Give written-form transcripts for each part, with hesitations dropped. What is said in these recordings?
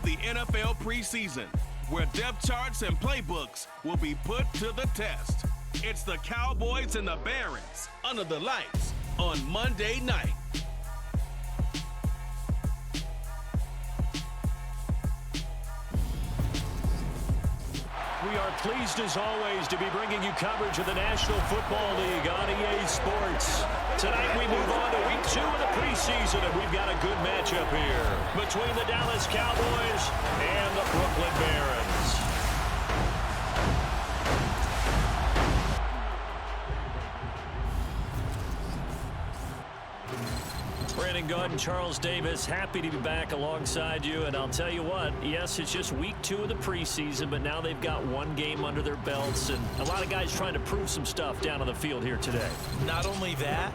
for the NFL preseason, where depth charts and playbooks will be put to the test. It's the Cowboys and the Barons under the lights on Monday night. We are pleased as always to be bringing you coverage of the National Football League on EA Sports. Tonight we move on to week 2 of the preseason, and we've got a good matchup here between the Dallas Cowboys and the Brooklyn Barons. Brandon Gaudin, Charles Davis, happy to be back alongside you. And I'll tell you what, yes, it's just week 2 of the preseason, but now they've got one game under their belts, and a lot of guys trying to prove some stuff down on the field here today. Not only that,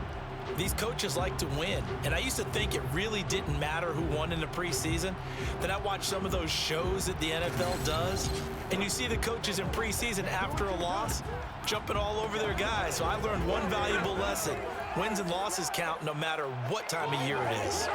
these coaches like to win. And I used to think it really didn't matter who won in the preseason. Then I watched some of those shows that the NFL does, and you see the coaches in preseason after a loss jumping all over their guys. So I learned one valuable lesson. Wins and losses count no matter what time of year it is.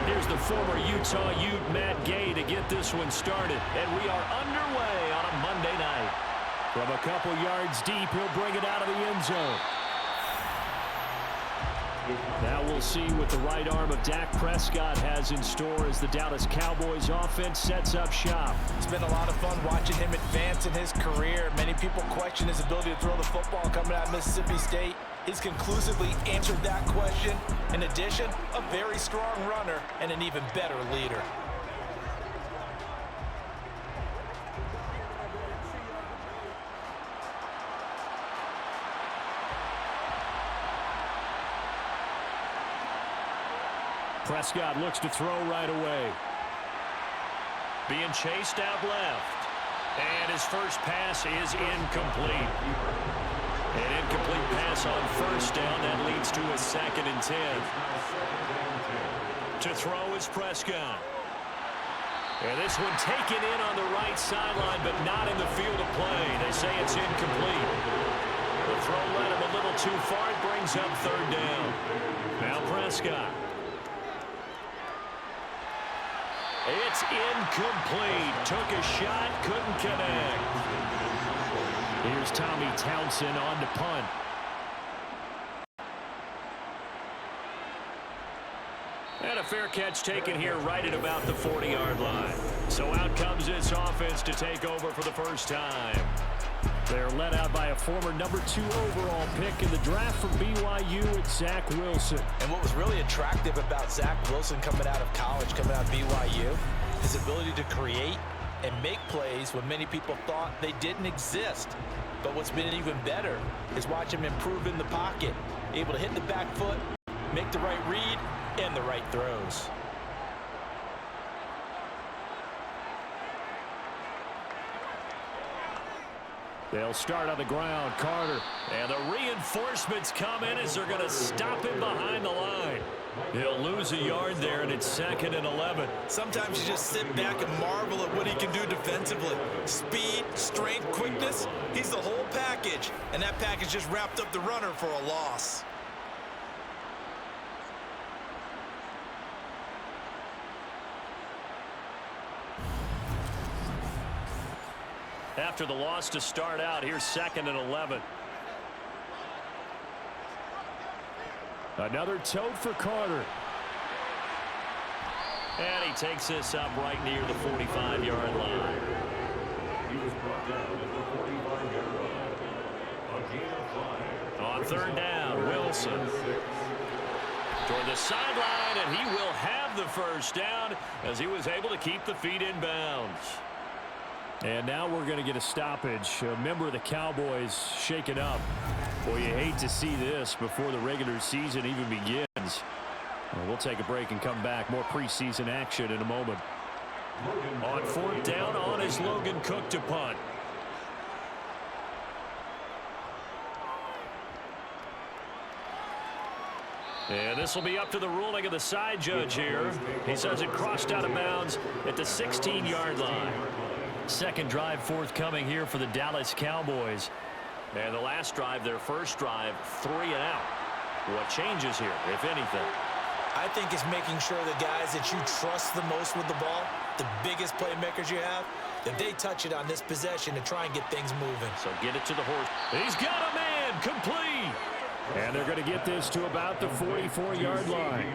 Here's the former Utah Ute, Matt Gay, to get this one started. And we are underway on a Monday night. From a couple yards deep, he'll bring it out of the end zone. Now we'll see what the right arm of Dak Prescott has in store as the Dallas Cowboys offense sets up shop. It's been a lot of fun watching him advance in his career. Many people question his ability to throw the football coming out of Mississippi State. He's conclusively answered that question. In addition, a very strong runner and an even better leader. Prescott looks to throw right away. Being chased out left. And his first pass is incomplete. An incomplete pass on first down. That leads to a 2nd and 10. To throw is Prescott. And this one taken in on the right sideline, but not in the field of play. They say it's incomplete. The throw led him a little too far. It brings up 3rd down. Now Prescott. It's incomplete. Took a shot, couldn't connect. Here's Tommy Townsend on to punt. And a fair catch taken here right at about the 40-yard line. So out comes this offense to take over for the first time. They're led out by a former number 2 overall pick in the draft from BYU, it's Zach Wilson. And what was really attractive about Zach Wilson coming out of college, coming out of BYU, his ability to create and make plays when many people thought they didn't exist. But what's been even better is watch him improve in the pocket, able to hit the back foot, make the right read, and the right throws. They'll start on the ground. Carter. And the reinforcements come in as they're going to stop him behind the line. He'll lose a yard there, and it's 2nd and 11. Sometimes you just sit back and marvel at what he can do defensively. Speed, strength, quickness. He's the whole package. And that package just wrapped up the runner for a loss. After the loss to start out, here's 2nd and 11. Another tote for Carter. And he takes this up right near the 45-yard line. On 3rd down, Wilson. Toward the sideline, and he will have the first down as he was able to keep the feet in bounds. And now we're going to get a stoppage. A member of the Cowboys shaken up. Boy, you hate to see this before the regular season even begins. We'll take a break and come back. More preseason action in a moment. On 4th down, on is Logan Cook to punt. And this will be up to the ruling of the side judge here. He says it crossed out of bounds at the 16-yard line. Second drive forthcoming here for the Dallas Cowboys. And the last drive, their first drive, 3 and out. What changes here, if anything? I think it's making sure the guys that you trust the most with the ball, the biggest playmakers you have, that they touch it on this possession to try and get things moving. So get it to the horse. He's got a man, complete. And they're going to get this to about the 44-yard line.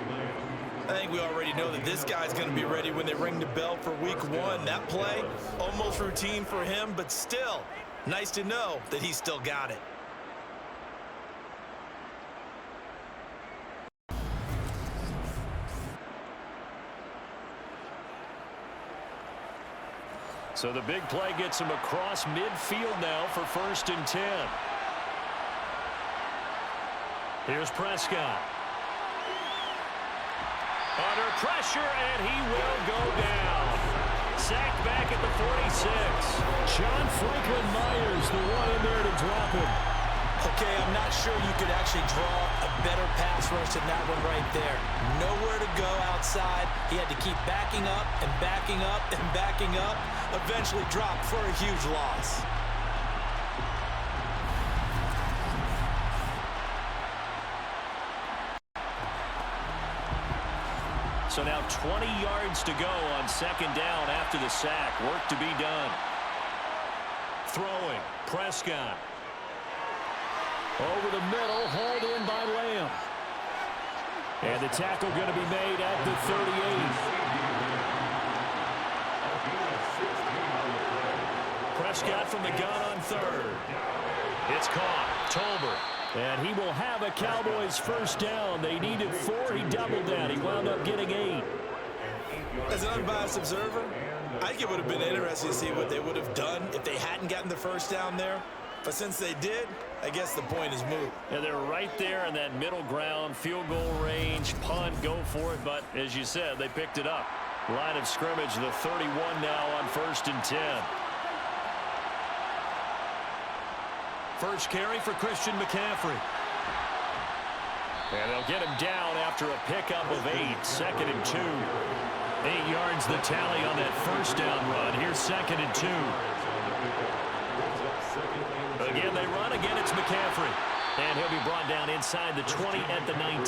I think we already know that this guy's going to be ready when they ring the bell for week 1. That play, almost routine for him, but still, nice to know that he's still got it. So the big play gets him across midfield now for 1st and 10. Here's Prescott. Under pressure, and he will go down. Sacked back at the 46. John Franklin Myers, the one in there to drop him. Okay, I'm not sure you could actually draw a better pass rush than that one right there. Nowhere to go outside. He had to keep backing up and backing up and backing up. Eventually dropped for a huge loss. So now 20 yards to go on 2nd down after the sack. Work to be done. Throwing, Prescott. Over the middle, hauled in by Lamb. And the tackle going to be made at the 38. Prescott from the gun on 3rd. It's caught. Tolbert. And he will have a Cowboys 1st down. They needed 4. He doubled that. He wound up getting 8. As an unbiased observer, I think it would have been interesting to see what they would have done if they hadn't gotten the 1st down there. But since they did, I guess the point is moot. And they're right there in that middle ground, field goal range, punt, go for it. But as you said, they picked it up. Line of scrimmage, the 31 now on 1st and 10. First carry for Christian McCaffrey. And they'll get him down after a pickup of 8. 2nd and 2. 8 yards the tally on that 1st down run. Here's 2nd and 2. Again, they run. Again, it's McCaffrey. And he'll be brought down inside the 20 at the 19.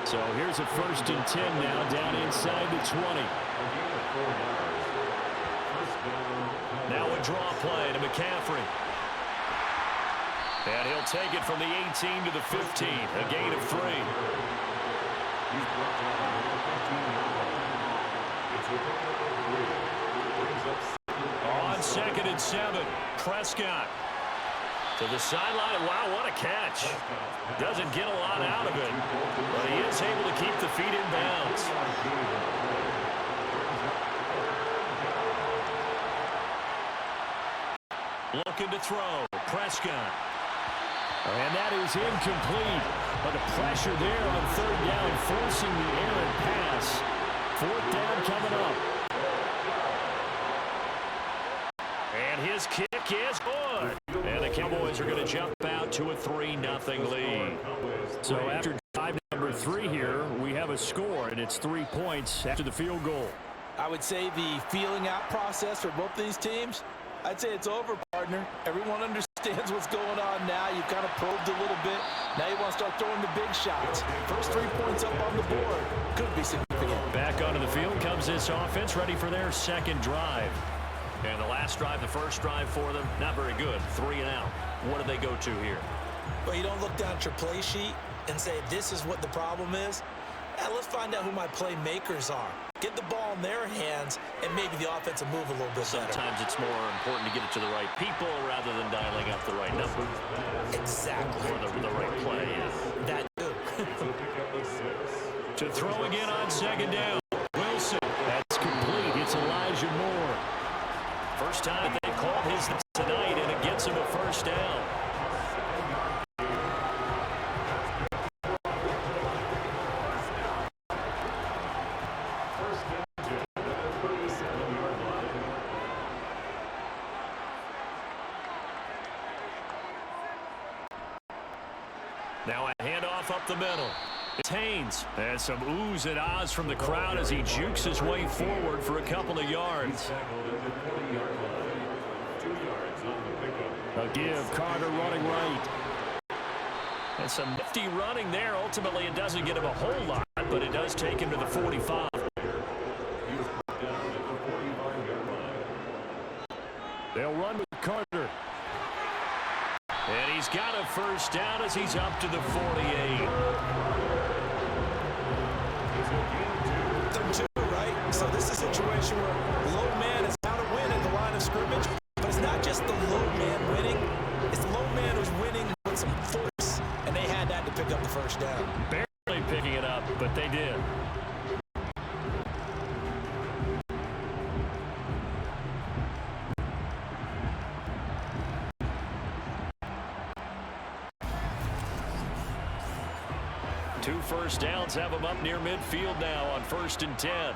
So here's a 1st and 10 now down inside the 20. Now a draw play to McCaffrey. And he'll take it from the 18 to the 15. A gain of 3. On 2nd and 7. Prescott to the sideline. Wow, what a catch. Doesn't get a lot out of it, but he is able to keep the feet in bounds. Looking to throw. Prescott. And that is incomplete. But the pressure there on 3rd down, forcing the errant pass. 4th down coming up. And his kick is good. And the Cowboys are going to jump out to a 3-0 lead. So after drive number 3 here, we have a score, and it's 3 points after the field goal. I would say the feeling out process for both these teams, I'd say it's over, partner. Everyone understands what's going on now. You've kind of probed a little bit. Now you want to start throwing the big shots. First 3 points up on the board could be significant. Back onto the field comes this offense, ready for their 2nd drive. And the last drive, the first drive for them, not very good. 3 and out. What do they go to here? Well, you don't look down at your play sheet and say, this is what the problem is. Now, let's find out who my playmakers are. Get the ball in their hands, and maybe the offense will move a little bit better. Sometimes it's more important to get it to the right people rather than dialing up the right number. Exactly. Or the right play. Yeah. That too. To throw again on 2nd down. Wilson. That's complete. It's Elijah Moore. First time that they called his tonight, and it gets him a 1st down. Now a handoff up the middle. It's Haynes. And some oohs and ahs from the crowd as he jukes his way forward for a couple of yards. A give, Carter running right. And some nifty running there. Ultimately, it doesn't get him a whole lot, but it does take him to the 45. They'll run with Carter. And he's got a first down as he's up to the 48. Third two, right? So this is a situation where low man is how to win at the line of scrimmage. But it's not just the low man winning. It's the low man who's winning with some force. And they had that to pick up the first down. Barely picking it up, but they did. Two first downs have them up near midfield now on 1st and 10.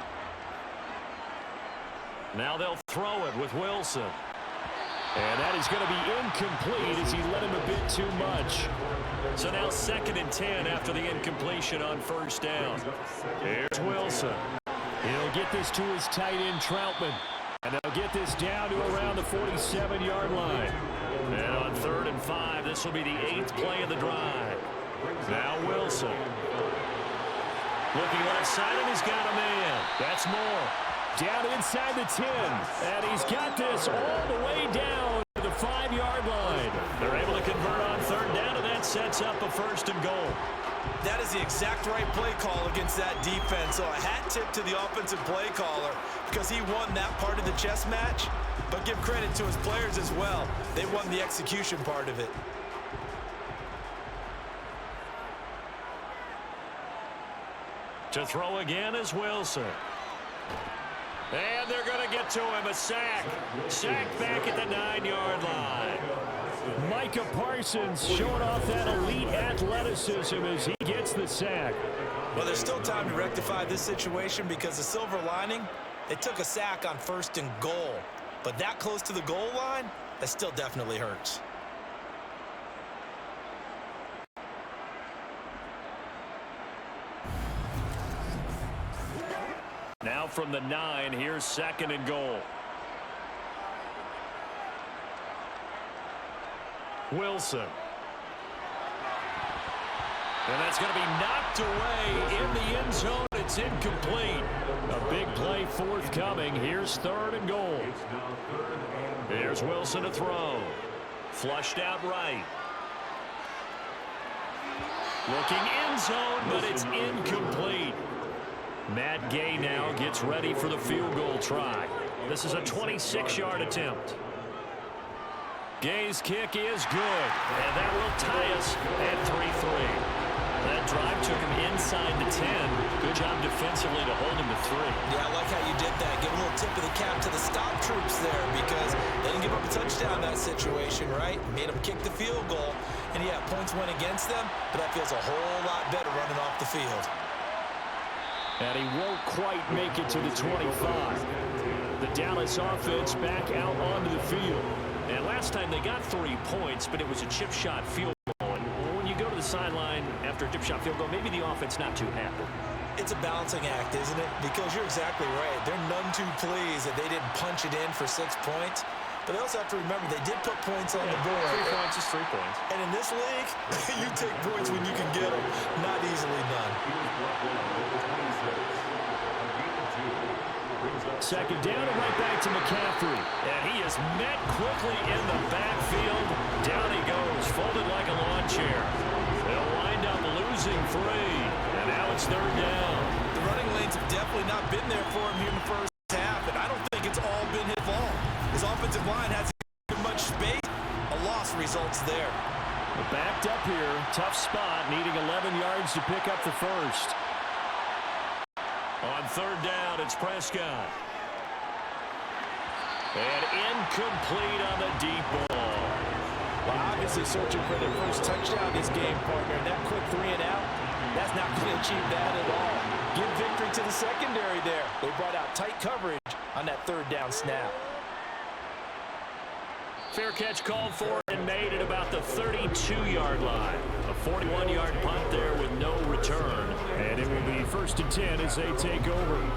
Now they'll throw it with Wilson. And that is going to be incomplete as he let him a bit too much. So now 2nd and 10 after the incompletion on 1st down. Here's Wilson. He'll get this to his tight end, Troutman. And they'll get this down to around the 47-yard line. And on 3rd and 5, this will be the 8th play of the drive. Now Wilson. Looking left side, and he's got a man. That's Moore. Down inside the 10. And he's got this all the way down to the 5-yard line. They're able to convert on 3rd down, and that sets up a 1st and goal. That is the exact right play call against that defense. So a hat tip to the offensive play caller because he won that part of the chess match. But give credit to his players as well. They won the execution part of it. To throw again is Wilson. And they're going to get to him. A sack. Sack back at the 9-yard line. Micah Parsons showing off that elite athleticism as he gets the sack. Well, there's still time to rectify this situation because the silver lining, they took a sack on 1st and goal. But that close to the goal line, that still definitely hurts. Now from the 9, here's 2nd and goal. Wilson. And that's going to be knocked away in the end zone. It's incomplete. A big play forthcoming. Here's 3rd and goal. There's Wilson to throw. Flushed out right. Looking end zone, but it's incomplete. Matt Gay now gets ready for the field goal try. This is a 26-yard attempt. Gay's kick is good, and that will tie us at 3-3. That drive took him inside the 10. Good job defensively to hold him to 3. Yeah, I like how you did that. Give a little tip of the cap to the stop troops there because they didn't give up a touchdown in that situation, right? Made them kick the field goal, and yeah, points went against them, but that feels a whole lot better running off the field. And he won't quite make it to the 25. The Dallas offense back out onto the field. And last time they got 3 points, but it was a chip shot field goal. And when you go to the sideline after a chip shot field goal, maybe the offense not too happy. It's a balancing act, isn't it? Because you're exactly right. They're none too pleased that they didn't punch it in for 6 points. But they also have to remember they did put points on the board. 3 points is 3 points. And in this league, you take points when you can get them. Not easily done. 2nd down and right back to McCaffrey. And he is met quickly in the backfield. Down he goes, folded like a lawn chair. They'll wind up losing 3. And now it's 3rd down. The running lanes have definitely not been there for him here in the first half, and I don't think it's all been his fault. His offensive line hasn't given much space. A loss results there. Backed up here, tough spot, needing 11 yards to pick up the first. On 3rd down, it's Prescott. And incomplete on the deep ball. Well, obviously searching for their first touchdown this game, partner. And that quick 3 and out, that's not going to achieve that at all. Give victory to the secondary there. They brought out tight coverage on that 3rd down snap. Fair catch called for and made at about the 32-yard line. A 41-yard punt there with no return. And it will be 1st and 10 as they take over.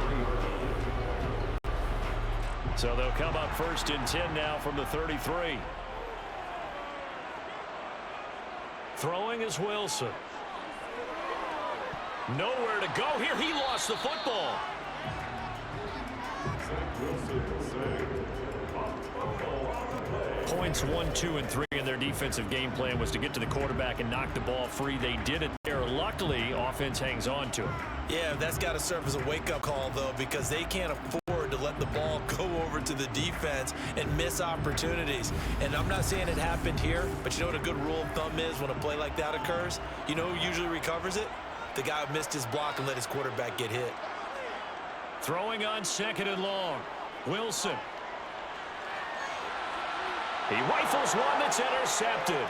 So they'll come up 1st and 10 now from the 33. Throwing is Wilson. Nowhere to go here. He lost the football. Points 1, 2, and 3 in their defensive game plan was to get to the quarterback and knock the ball free. They did it there. Luckily, offense hangs on to it. Yeah, that's got to serve as a wake-up call, though, because they can't afford to let the ball go over to the defense and miss opportunities. And I'm not saying it happened here, but you know what a good rule of thumb is when a play like that occurs? You know who usually recovers it? The guy who missed his block and let his quarterback get hit. Throwing on 2nd and long. Wilson. He rifles one that's intercepted.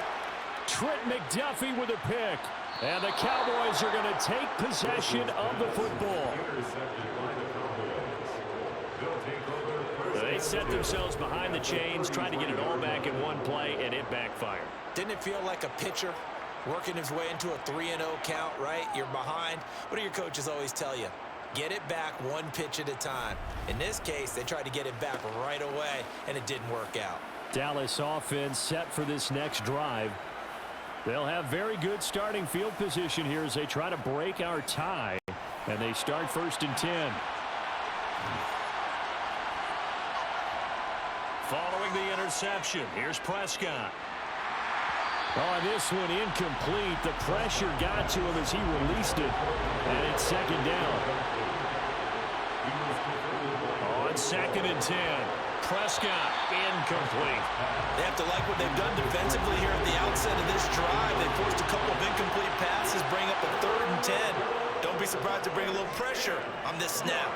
Trent McDuffie with a pick. And the Cowboys are going to take possession of the football. They set themselves behind the chains, trying to get it all back in one play, and it backfired. Didn't it feel like a pitcher working his way into a 3-0 count, right? You're behind. What do your coaches always tell you? Get it back one pitch at a time. In this case, they tried to get it back right away, and it didn't work out. Dallas offense set for this next drive. They'll have very good starting field position here as they try to break our tie. And they start 1st and 10. Following the interception, here's Prescott. On this one, incomplete. The pressure got to him as he released it. And it's 2nd down. On 2nd and 10. Prescott, incomplete. They have to like what they've done defensively here at the outset of this drive. They forced a couple of incomplete passes, bring up a 3rd and 10. Don't be surprised to bring a little pressure on this snap.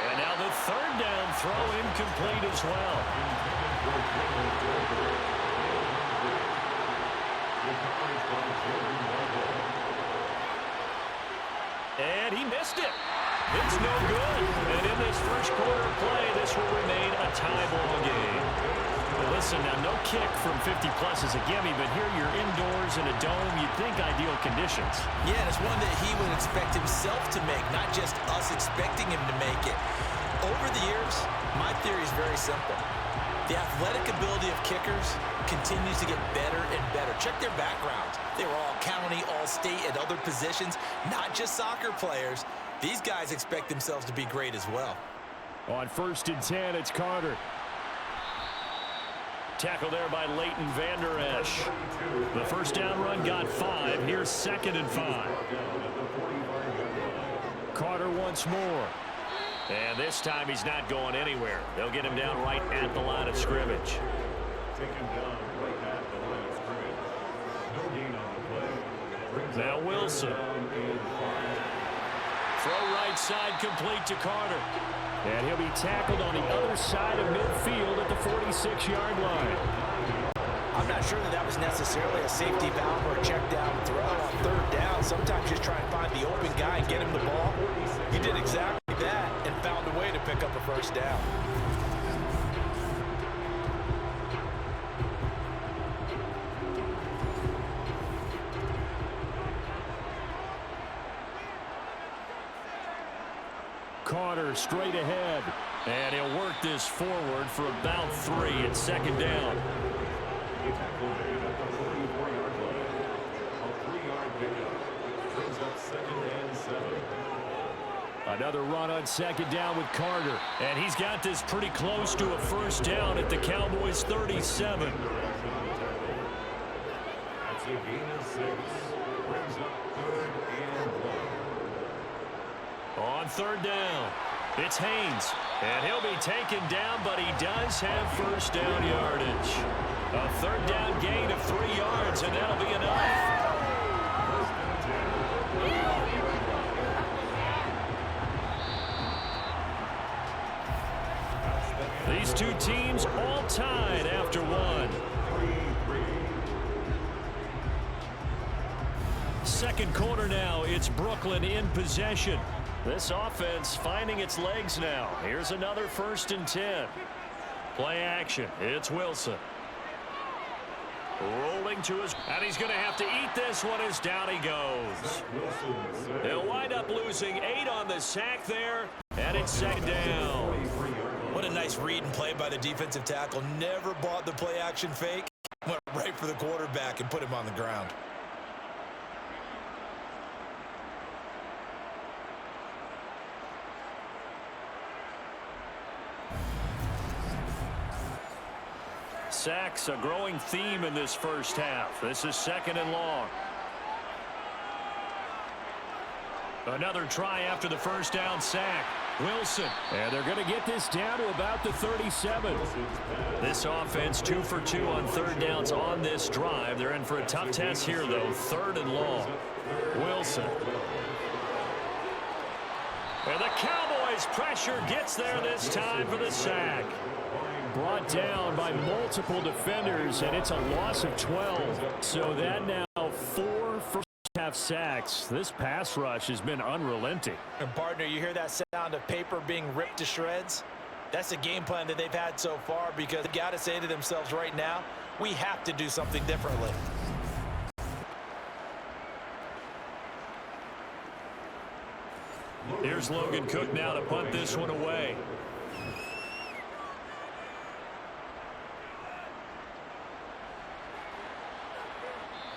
And now the 3rd down throw incomplete as well. And he missed it. It's no good. And in this first quarter of play, this will remain a tie ball game. Well, listen, now no kick from 50-plus is a gimme, but here you're indoors in a dome. You'd think ideal conditions. Yeah, and it's one that he would expect himself to make, not just us expecting him to make it. Over the years, my theory is very simple. The athletic ability of kickers continues to get better and better. Check their backgrounds. They were all county, all state, at other positions, not just soccer players. These guys expect themselves to be great as well. On 1st and 10, it's Carter. Tackle there by Leighton Vander Esch. The first down run got 5. Here's 2nd and 5. Carter once more. And this time he's not going anywhere. They'll get him down right at the line of scrimmage. Now Wilson. Throw right side complete to Carter. And he'll be tackled on the other side of midfield at the 46-yard line. I'm not sure that was necessarily a safety valve or a check down throw on 3rd down. Sometimes just try and find the open guy and get him the ball. He did exactly that and found a way to pick up a 1st down. Carter straight ahead. And he'll work this forward for about 3 at 2nd down. Another run on 2nd down with Carter. And he's got this pretty close to a 1st down at the Cowboys' 37. That's a gain of 6. Brings up 3rd and 1. On 3rd down, it's Haynes. And he'll be taken down, but he does have 1st down yardage. A 3rd down gain of 3 yards, and that'll be enough. These two teams all tied after 1. 2nd quarter now, it's Brooklyn in possession. This offense finding its legs now. Here's another 1st and 10. Play action. It's Wilson. Rolling to his... And he's going to have to eat this one as down he goes. They'll wind up losing 8 on the sack there. And it's 2nd down. What a nice read and play by the defensive tackle. Never bought the play action fake. Went right for the quarterback and put him on the ground. Sacks, a growing theme in this first half. This is 2nd and long. Another try after the first down sack. Wilson. And they're going to get this down to about the 37. This offense 2 for 2 on 3rd downs on this drive. They're in for a tough test here, though. 3rd and long. Wilson. And the Cowboys pressure gets there this time for the sack. Brought down by multiple defenders, and it's a loss of 12. So that now 4 first-half sacks. This pass rush has been unrelenting. And partner, you hear that sound of paper being ripped to shreds? That's the game plan that they've had so far, because they've got to say to themselves right now, we have to do something differently. Here's Logan Cook now to punt this one away.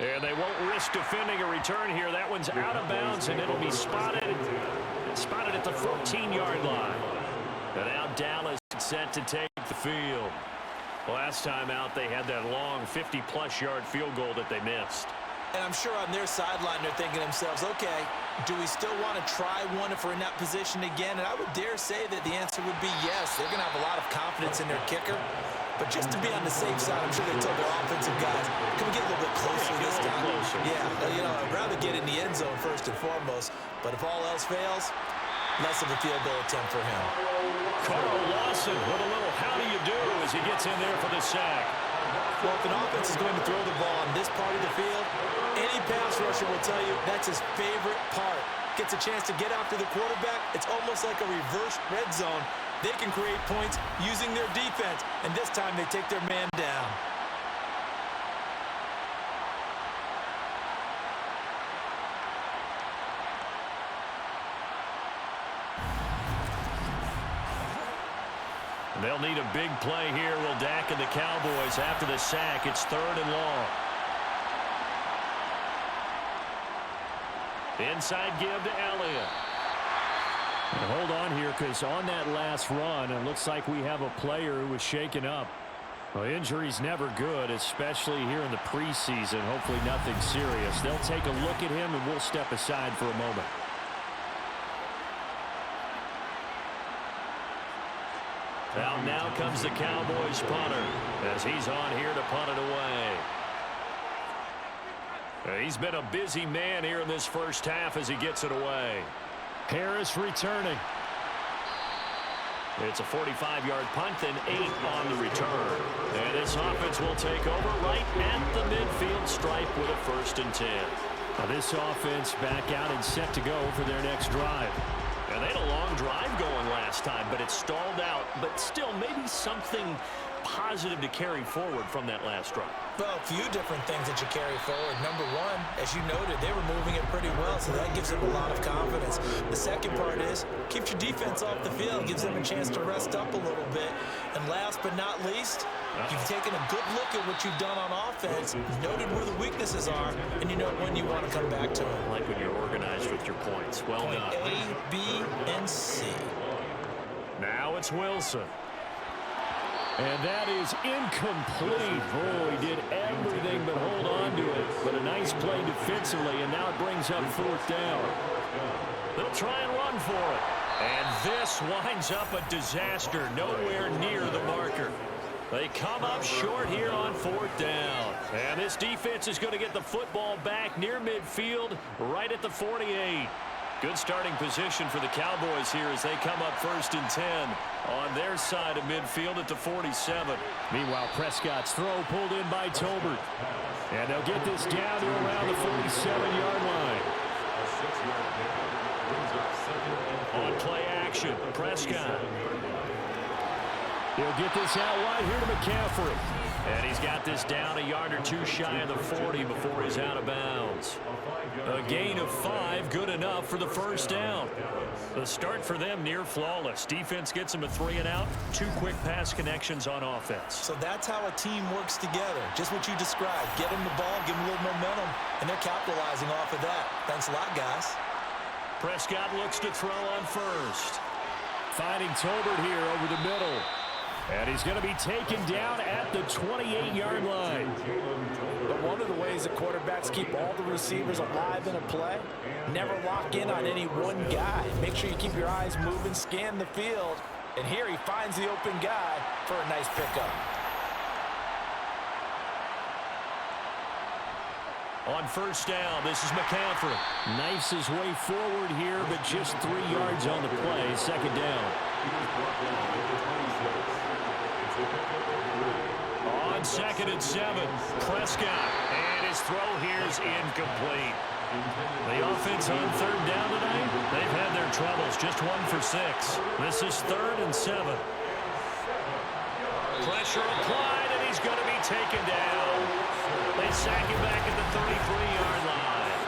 And they won't risk defending a return here. That one's out of bounds, and it'll be spotted at the 14-yard line. And now Dallas set to take the field. Last time out, they had that long 50-plus yard field goal that they missed. And I'm sure on their sideline they're thinking to themselves, okay, do we still want to try one if we're in that position again? And I would dare say that the answer would be yes. They're going to have a lot of confidence in their kicker. But just to be on the safe side, I'm sure they told their offensive guys, can we get a little bit closer this time? Yeah, you know, I'd rather get in the end zone first and foremost. But if all else fails, less of a field goal attempt for him. Carl Lawson with a little how do you do as he gets in there for the sack. Well, if an offense is going to throw the ball on this part of the field, any pass rusher will tell you that's his favorite part. Gets a chance to get after the quarterback. It's almost like a reverse red zone. They can create points using their defense, and this time they take their man down. They'll need a big play here. Will Dak and the Cowboys after the sack. It's 3rd and long. Inside give to Elliott. And hold on here, because on that last run, it looks like we have a player who was shaken up. Well, injury's never good, especially here in the preseason. Hopefully nothing serious. They'll take a look at him, and we'll step aside for a moment. Out now comes the Cowboys punter as he's on here to punt it away. He's been a busy man here in this first half as he gets it away. Harris returning. It's a 45-yard punt, then 8 on the return. And this offense will take over right at the midfield stripe with a 1st and 10. Now this offense back out and set to go for their next drive. And they had a long drive going last time, but it stalled out. But still, maybe something positive to carry forward from that last drive. Well, a few different things that you carry forward. Number one, as you noted, they were moving it pretty well, so that gives them a lot of confidence. The second part is, keeps your defense off the field, gives them a chance to rest up a little bit. And last but not least, you've taken a good look at what you've done on offense, noted where the weaknesses are, and you know when you want to come back to them. Like when you're organized with your points. Well Point done. A, B, and C. Now it's Wilson. And that is incomplete. Oh, he did everything but hold on to it. But a nice play defensively, and now it brings up 4th down. They'll try and run for it. And this winds up a disaster, nowhere near the marker. They come up short here on 4th down. And this defense is going to get the football back near midfield, right at the 48. Good starting position for the Cowboys here as they come up 1st and 10 on their side of midfield at the 47. Meanwhile, Prescott's throw pulled in by Tolbert. And they'll get this down to around the 47-yard line. On play action, Prescott. He'll get this out wide here to McCaffrey. And he's got this down a yard or two shy of the 40 before he's out of bounds. A gain of 5, good enough for the first down. The start for them near flawless. Defense gets them a 3 and out. 2 quick pass connections on offense. So that's how a team works together. Just what you described. Get them the ball, give them a little momentum, and they're capitalizing off of that. Thanks a lot, guys. Prescott looks to throw on first. Finding Tolbert here over the middle. And he's going to be taken down at the 28-yard line. But one of the ways that quarterbacks keep all the receivers alive in a play, never lock in on any one guy. Make sure you keep your eyes moving, scan the field. And here he finds the open guy for a nice pickup. On first down, this is McCaffrey. Knifes his way forward here, but just 3 yards on the play. Second down. On 2nd and 7, Prescott. And his throw here is incomplete. The offense on 3rd down tonight, they've had their troubles. Just 1 for 6. This is 3rd and 7. Pressure applied, and he's going to be taken down. They sack him back at the 33-yard line.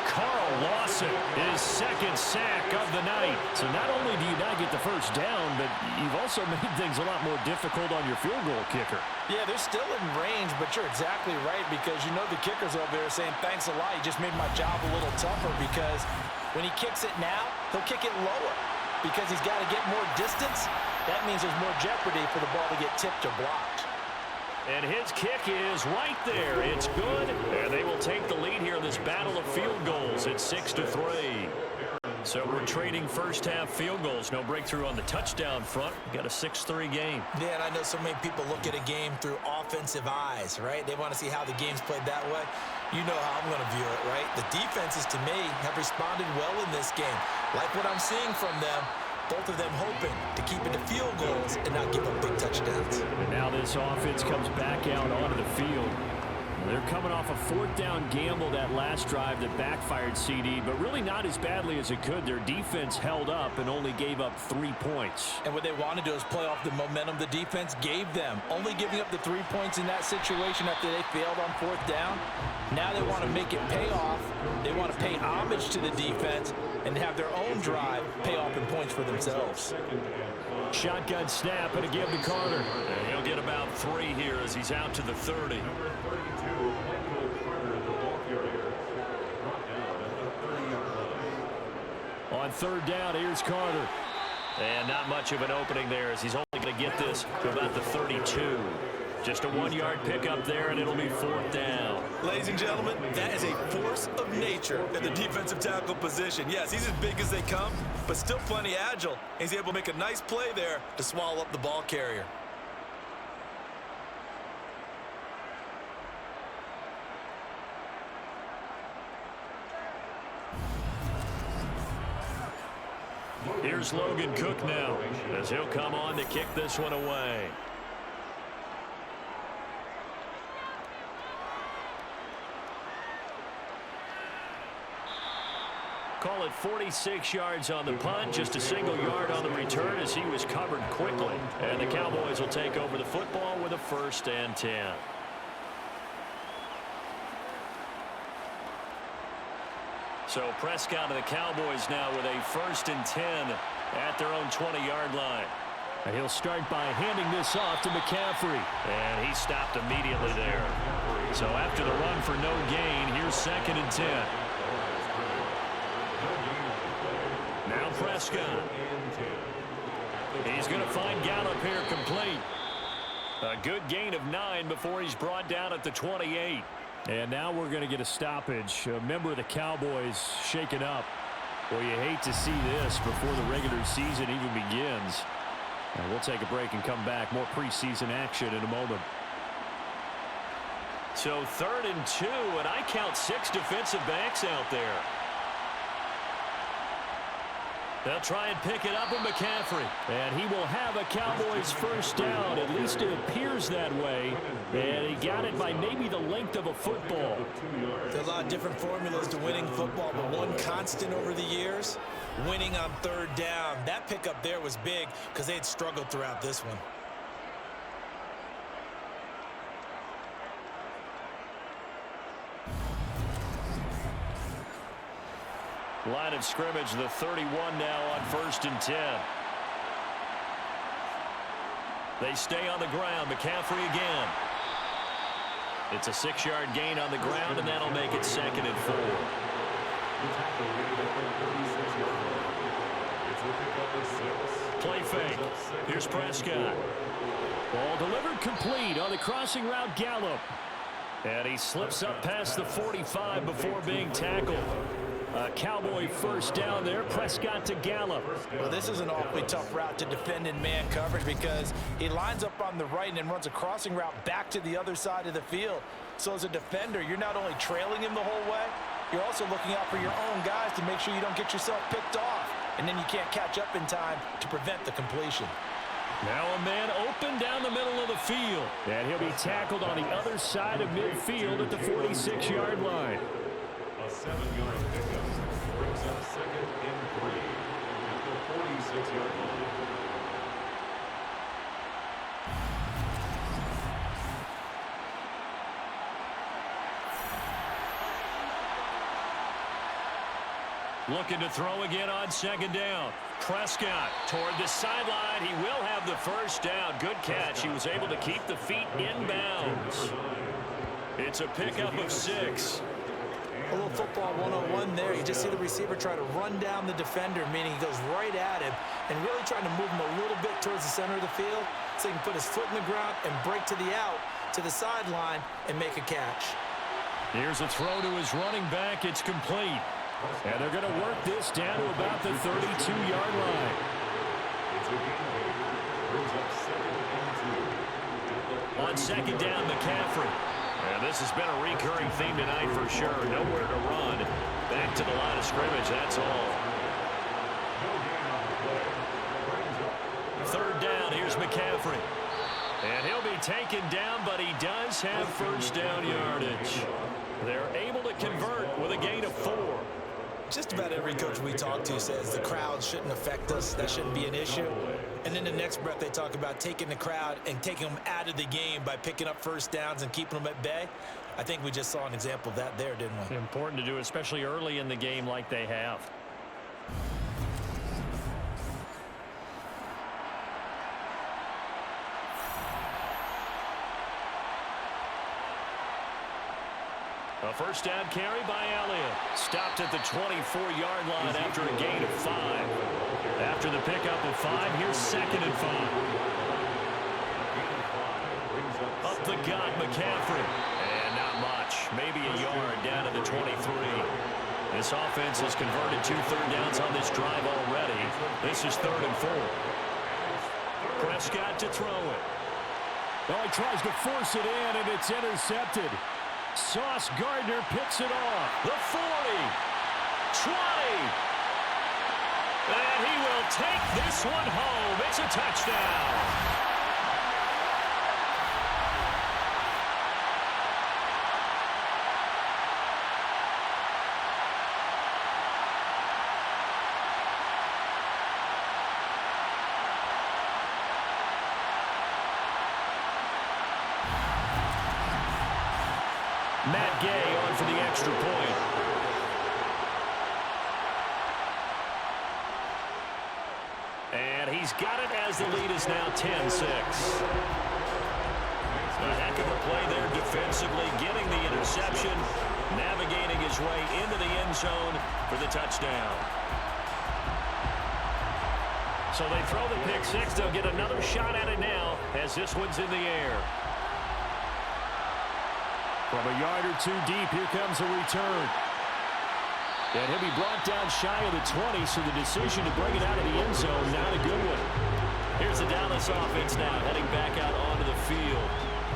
Carl Lawson, his 2nd sack of the night. So not only do you not get the first down, but you've also made things a lot more difficult on your field goal kicker. Yeah, they're still in range, but you're exactly right because you know the kicker's over there saying, thanks a lot, you just made my job a little tougher because when he kicks it now, he'll kick it lower because he's got to get more distance. That means there's more jeopardy for the ball to get tipped or blocked. And his kick is right there. It's good. And they will take the lead here in this battle of field goals. It's 6-3. So we're trading first-half field goals. No breakthrough on the touchdown front. Got a 6-3 game. Yeah, and I know so many people look at a game through offensive eyes, right? They want to see how the game's played that way. You know how I'm going to view it, right? The defenses, to me, have responded well in this game. Like what I'm seeing from them. Both of them hoping to keep it to field goals and not give up big touchdowns. And now this offense comes back out onto the field. They're coming off a 4th down gamble that last drive that backfired CD, but really not as badly as it could. Their defense held up and only gave up 3 points. And what they want to do is play off the momentum the defense gave them. Only giving up the 3 points in that situation after they failed on 4th down. Now they want to make it pay off. They want to pay homage to the defense and have their own drive pay off in points for themselves. Shotgun snap and a give to Carter. And he'll get about 3 here as he's out to the 30. On 3rd down, here's Carter. And not much of an opening there as he's only going to get this to about the 32. Just a 1-yard pickup there, and it'll be 4th down. Ladies and gentlemen, that is a force of nature at the defensive tackle position. Yes, he's as big as they come, but still plenty agile. He's able to make a nice play there to swallow up the ball carrier. Here's Logan Cook now as he'll come on to kick this one away. Call it 46 yards on the punt, just a single yard on the return as he was covered quickly. And the Cowboys will take over the football with a 1st and 10. So Prescott and the Cowboys now with a 1st and 10 at their own 20-yard line. And he'll start by handing this off to McCaffrey. And he stopped immediately there. So after the run for no gain, here's 2nd and 10. Now Prescott. He's going to find Gallup here complete. A good gain of 9 before he's brought down at the 28. And now we're going to get a stoppage. A member of the Cowboys shaken up. Well, you hate to see this before the regular season even begins. And we'll take a break and come back. More preseason action in a moment. So 3rd and 2, and I count 6 defensive backs out there. They'll try and pick it up with McCaffrey. And he will have a Cowboys 1st down. At least it appears that way. And he got it by maybe the length of a football. There's a lot of different formulas to winning football, but one constant over the years, winning on 3rd down. That pickup there was big because they had struggled throughout this one. Line of scrimmage, the 31 now on 1st and 10. They stay on the ground. McCaffrey again. It's a 6-yard gain on the ground, and that'll make it 2nd and 4. Play fake. Here's Prescott. Ball delivered complete on the crossing route Gallup. And he slips up past the 45 before being tackled. A Cowboy first down there. Prescott to Gallup. Well, this is an awfully tough route to defend in man coverage because he lines up on the right and then runs a crossing route back to the other side of the field. So as a defender, you're not only trailing him the whole way, you're also looking out for your own guys to make sure you don't get yourself picked off. And then you can't catch up in time to prevent the completion. Now a man open down the middle of the field. And he'll be tackled on the other side of midfield at the 46-yard line. A 7-yard pickup brings up 2nd and 3 at the 46-yard line. Looking to throw again on 2nd down. Prescott toward the sideline. He will have the first down. Good catch. He was able to keep the feet in bounds. It's a pickup of 6. A little football 101 there. You just see the receiver try to run down the defender, meaning he goes right at him and really trying to move him a little bit towards the center of the field so he can put his foot in the ground and break to the out, to the sideline, and make a catch. Here's a throw to his running back. It's complete. And they're going to work this down to about the 32-yard line. On 2nd down, McCaffrey. And this has been a recurring theme tonight for sure. Nowhere to run. Back to the line of scrimmage, that's all. 3rd down, here's McCaffrey. And he'll be taken down, but he does have first down yardage. They're able to convert with a gain of 4. Just about every coach we talk to says the crowd shouldn't affect us. That shouldn't be an issue. And then the next breath they talk about taking the crowd and taking them out of the game by picking up first downs and keeping them at bay. I think we just saw an example of that there, didn't we? Important to do, especially early in the game like they have. A first down carry by Elliott. Stopped at the 24-yard line after a gain of 5. After the pickup of 5, here's 2nd and 5. Up the gut, McCaffrey. And not much. Maybe a yard down to the 23. This offense has converted 2 third downs on this drive already. This is 3rd and 4. Prescott to throw it. Well, he tries to force it in, and it's intercepted. Sauce Gardner picks it off. The 40. 20. And he will take this one home. It's a touchdown. Matt Gay on for the extra point. And he's got it as the lead is now 10-6. A heck of a play there defensively, getting the interception, navigating his way into the end zone for the touchdown. So they throw the pick 6. They'll get another shot at it now as this one's in the air. From a yard or 2 deep, here comes a return. And he'll be brought down shy of the 20, so the decision to bring it out of the end zone, not a good one. Here's the Dallas offense now heading back out onto the field.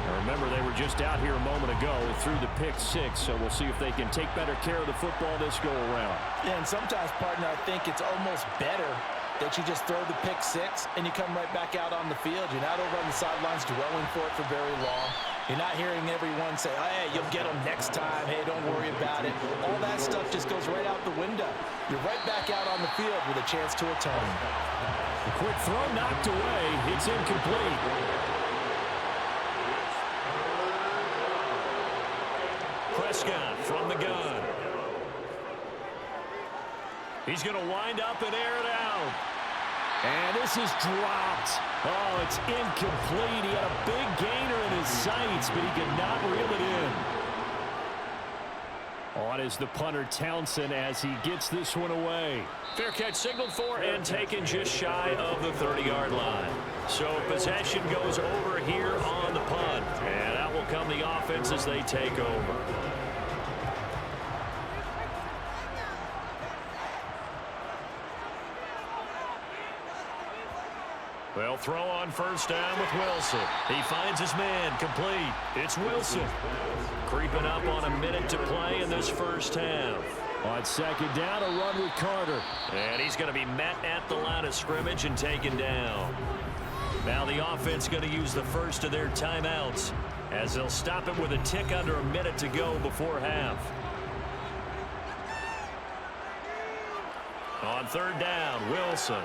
Now remember, they were just out here a moment ago through the pick 6, so we'll see if they can take better care of the football this go around. Yeah, and sometimes, partner, I think it's almost better that you just throw the pick 6 and you come right back out on the field. You're not over on the sidelines dwelling for it for very long. You're not hearing everyone say, oh, hey, you'll get them next time. Hey, don't worry about it. All that stuff just goes right out the window. You're right back out on the field with a chance to atone. A quick throw knocked away. It's incomplete. Prescott from the gun. He's going to wind up and air it out. And this is dropped. Oh, it's incomplete. He had a big gainer in his sights, but he could not reel it in. On is the punter, Townsend, as he gets this one away. Fair catch signaled for and taken just shy of the 30-yard line. So possession goes over here on the punt. And out will come the offense as they take over. Well, throw on first down with Wilson. He finds his man, complete. It's Wilson. Creeping up on a minute to play in this first half. On second down, a run with Carter. And he's going to be met at the line of scrimmage and taken down. Now the offense going to use the first of their timeouts as they'll stop it with a tick under a minute to go before half. On third down, Wilson.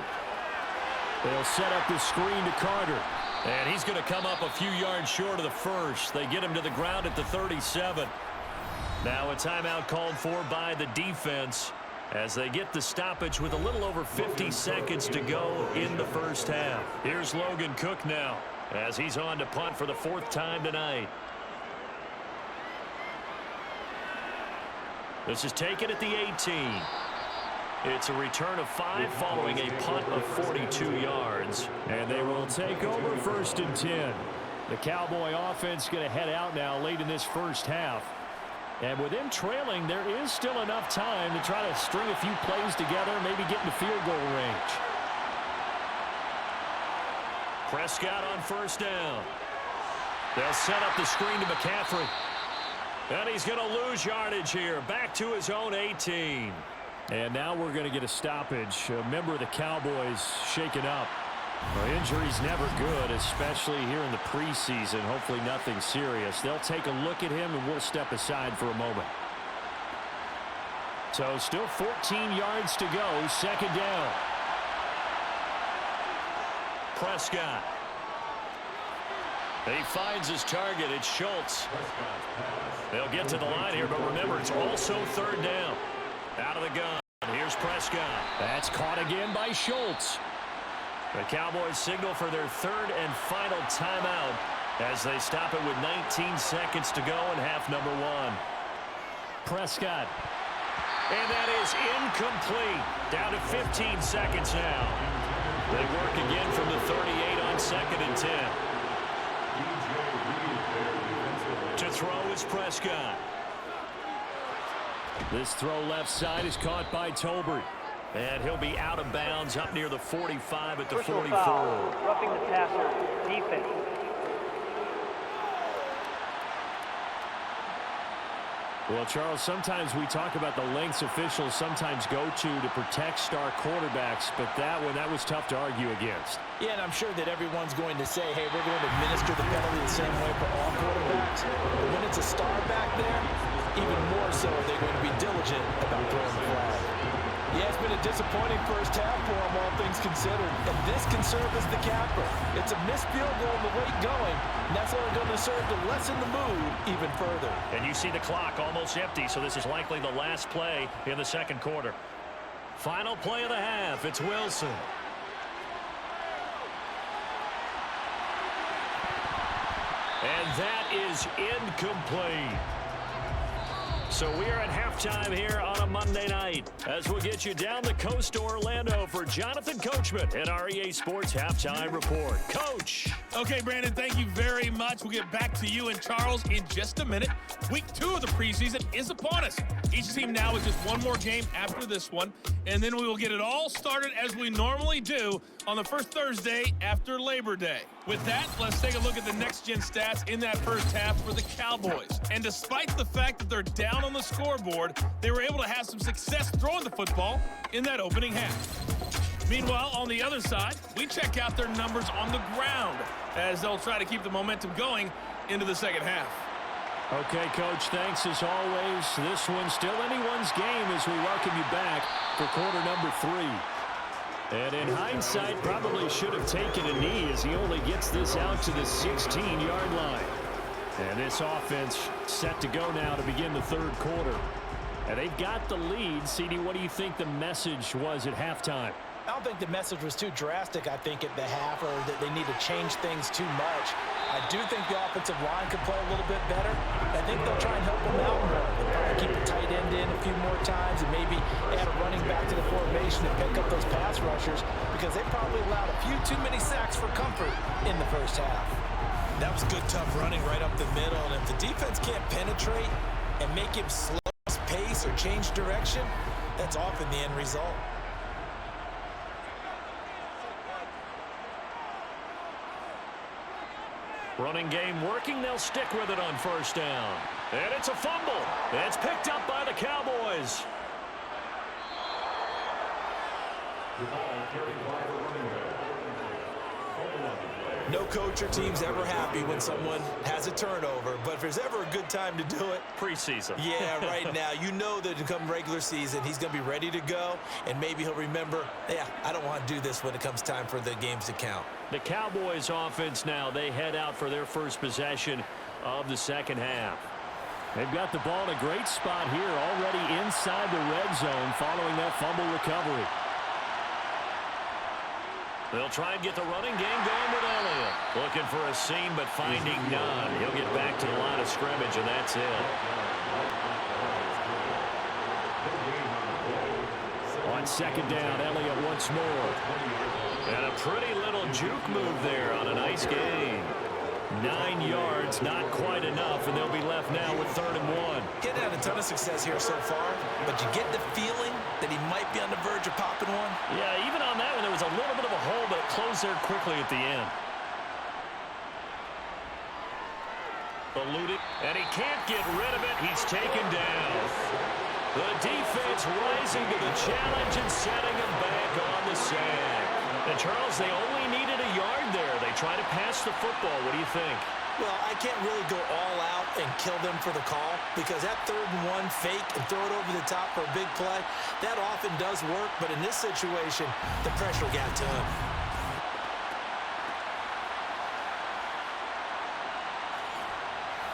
They'll set up the screen to Carter. And he's going to come up a few yards short of the first. They get him to the ground at the 37. Now a timeout called for by the defense as they get the stoppage with a little over 50 seconds to go in the first half. Here's Logan Cook now as he's on to punt for the 4th time tonight. This is taken at the 18. It's a return of 5 following a punt of 42 yards. And they will take over 1st and 10. The Cowboy offense going to head out now late in this first half. And with them trailing, there is still enough time to try to string a few plays together, maybe get into field goal range. Prescott on first down. They'll set up the screen to McCaffrey. And he's going to lose yardage here. Back to his own 18. And now we're going to get a stoppage. A member of the Cowboys shaken up. Well, injury's never good, especially here in the preseason. Hopefully nothing serious. They'll take a look at him, and we'll step aside for a moment. So still 14 yards to go. Second down. Prescott. He finds his target. It's Schultz. They'll get to the line here, but remember, it's also third down. Out of the gun. Here's Prescott. That's caught again by Schultz. The Cowboys signal for their 3rd and final timeout as they stop it with 19 seconds to go in half number 1. Prescott. And that is incomplete. Down to 15 seconds now. They work again from the 38 on 2nd and 10. To throw is Prescott. This throw left side is caught by Tolbert. And he'll be out of bounds up near the 45 at the 44. Roughing the passer, defense. Well, Charles, sometimes we talk about the lengths officials sometimes go to protect star quarterbacks, but that was tough to argue against. Yeah, and I'm sure that everyone's going to say, hey, we're going to administer the penalty the same way for all quarterbacks. But when it's a star back there, even more so they're going to be diligent about throwing the flag. Yeah, it's been a disappointing first half for them, all things considered. And this can serve as the capper. It's a missed field goal and the rate going, and that's only going to serve to lessen the mood even further. And you see the clock almost empty, so this is likely the last play in the second quarter. Final play of the half, it's Wilson. And that is incomplete. So we are at halftime here on a Monday night as we'll get you down the coast to Orlando for Jonathan Coachman and our EA Sports Halftime Report. Coach. Okay, Brandon, thank you very much. We'll get back to you and Charles in just a minute. Week 2 of the preseason is upon us. Each team now has just one more game after this one, and then we will get it all started as we normally do on the first Thursday after Labor Day. With that, let's take a look at the next-gen stats in that first half for the Cowboys. And despite the fact that they're down on the scoreboard, they were able to have some success throwing the football in that opening half. Meanwhile, on the other side, we check out their numbers on the ground as they'll try to keep the momentum going into the second half. Okay, Coach, thanks as always. This one's still anyone's game as we welcome you back for quarter number 3. And in hindsight, probably should have taken a knee as he only gets this out to the 16-yard line. And this offense set to go now to begin the third quarter. And they've got the lead. CD, what do you think the message was at halftime? I don't think the message was too drastic, I think, at the half, or that they need to change things too much. I do think the offensive line could play a little bit better. I think they'll try and help them out more. They'll probably keep the tight end in a few more times and maybe add a running back to the formation and pick up those pass rushers, because they probably allowed a few too many sacks for comfort in the first half. That was good, tough running right up the middle, and if the defense can't penetrate and make him slow his pace or change direction, that's often the end result. Running game working. They'll stick with it on first down. And it's a fumble. It's picked up by the Cowboys. The ball carried by the running back. Fumble on the play. No coach or team's ever happy when someone has a turnover, but if there's ever a good time to do it, Preseason. yeah, right now. You know that come regular season, he's going to be ready to go, and maybe he'll remember, yeah, I don't want to do this when it comes time for the games to count. The Cowboys offense now, they head out for their first possession of the second half. They've got the ball in a great spot here, already inside the red zone following that fumble recovery. They'll try and get the running game going with Elliott. Looking for a seam, but finding none. He'll get back to the line of scrimmage, and that's it. On second down, Elliott once more. And a pretty little juke move there on a nice gain. 9 yards, not quite enough, and they'll be left now with 3rd and 1. Getting had a ton of success here so far, but you get the feeling that he might be on the verge of popping one. Yeah, even on that one, there was a little bit of a hole, but it closed there quickly at the end. Eluded, and he can't get rid of it. He's taken down. The defense rising to the challenge and setting him back on the sack. And, Charles, they only needed a yard there. They try to pass the football. What do you think? Well, I can't really go all out and kill them for the call, because that 3rd and 1 fake and throw it over the top for a big play, that often does work. But in this situation, the pressure got to him.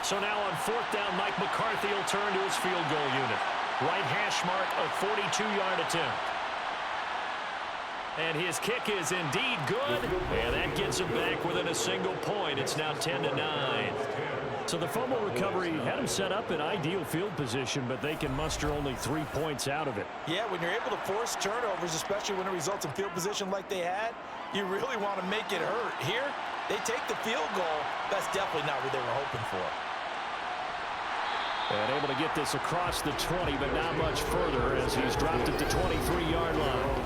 So now on 4th down, Mike McCarthy will turn to his field goal unit. Right hash mark, a 42-yard attempt. And his kick is indeed good. And that gets him back within a single point. It's now 10-9. So the fumble recovery had him set up in ideal field position, but they can muster only 3 points out of it. Yeah, when you're able to force turnovers, especially when it results in field position like they had, you really want to make it hurt. Here, they take the field goal. That's definitely not what they were hoping for. And able to get this across the 20, but not much further as he's dropped at the 23-yard line.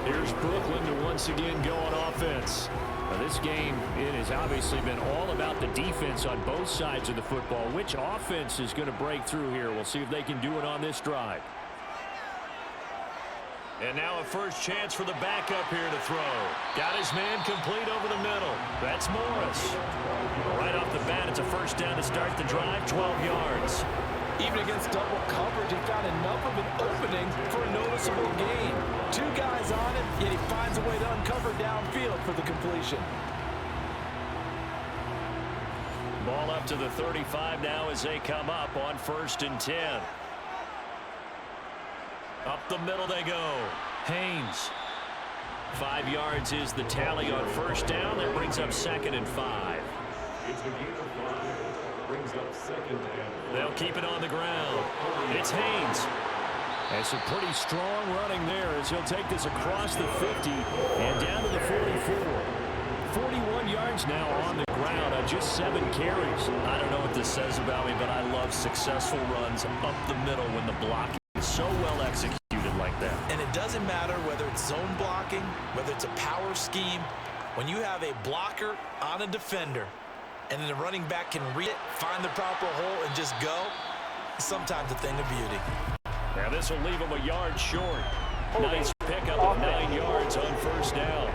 Here's Brooklyn to once again go on offense. Now this game, it has obviously been all about the defense on both sides of the football. Which offense is going to break through here? We'll see if they can do it on this drive. And now a first chance for the backup here to throw. Got his man complete over the middle. That's Morris. Right off the bat, it's a first down to start the drive, 12 yards. Even against double coverage, he found enough of an opening for a noticeable gain. 2 guys on him, yet he finds a way to uncover downfield for the completion. Ball up to the 35 now as they come up on 1st and 10. Up the middle they go. Haynes. 5 yards is the tally on first down. That brings up 2nd and 5. It's a gain of 5. Brings up 2nd and 5. They'll keep it on the ground. It's Haynes. And some pretty strong running there as he'll take this across the 50 and down to the 44. 41 yards now on the ground on just 7 carries. I don't know what this says about me, but I love successful runs up the middle when the block is so well executed like that. And it doesn't matter whether it's zone blocking, whether it's a power scheme. When you have a blocker on a defender and then the running back can read it, find the proper hole, and just go, it's sometimes a thing of beauty. Now this will leave him a yard short. Nice pickup of 9 yards on first down.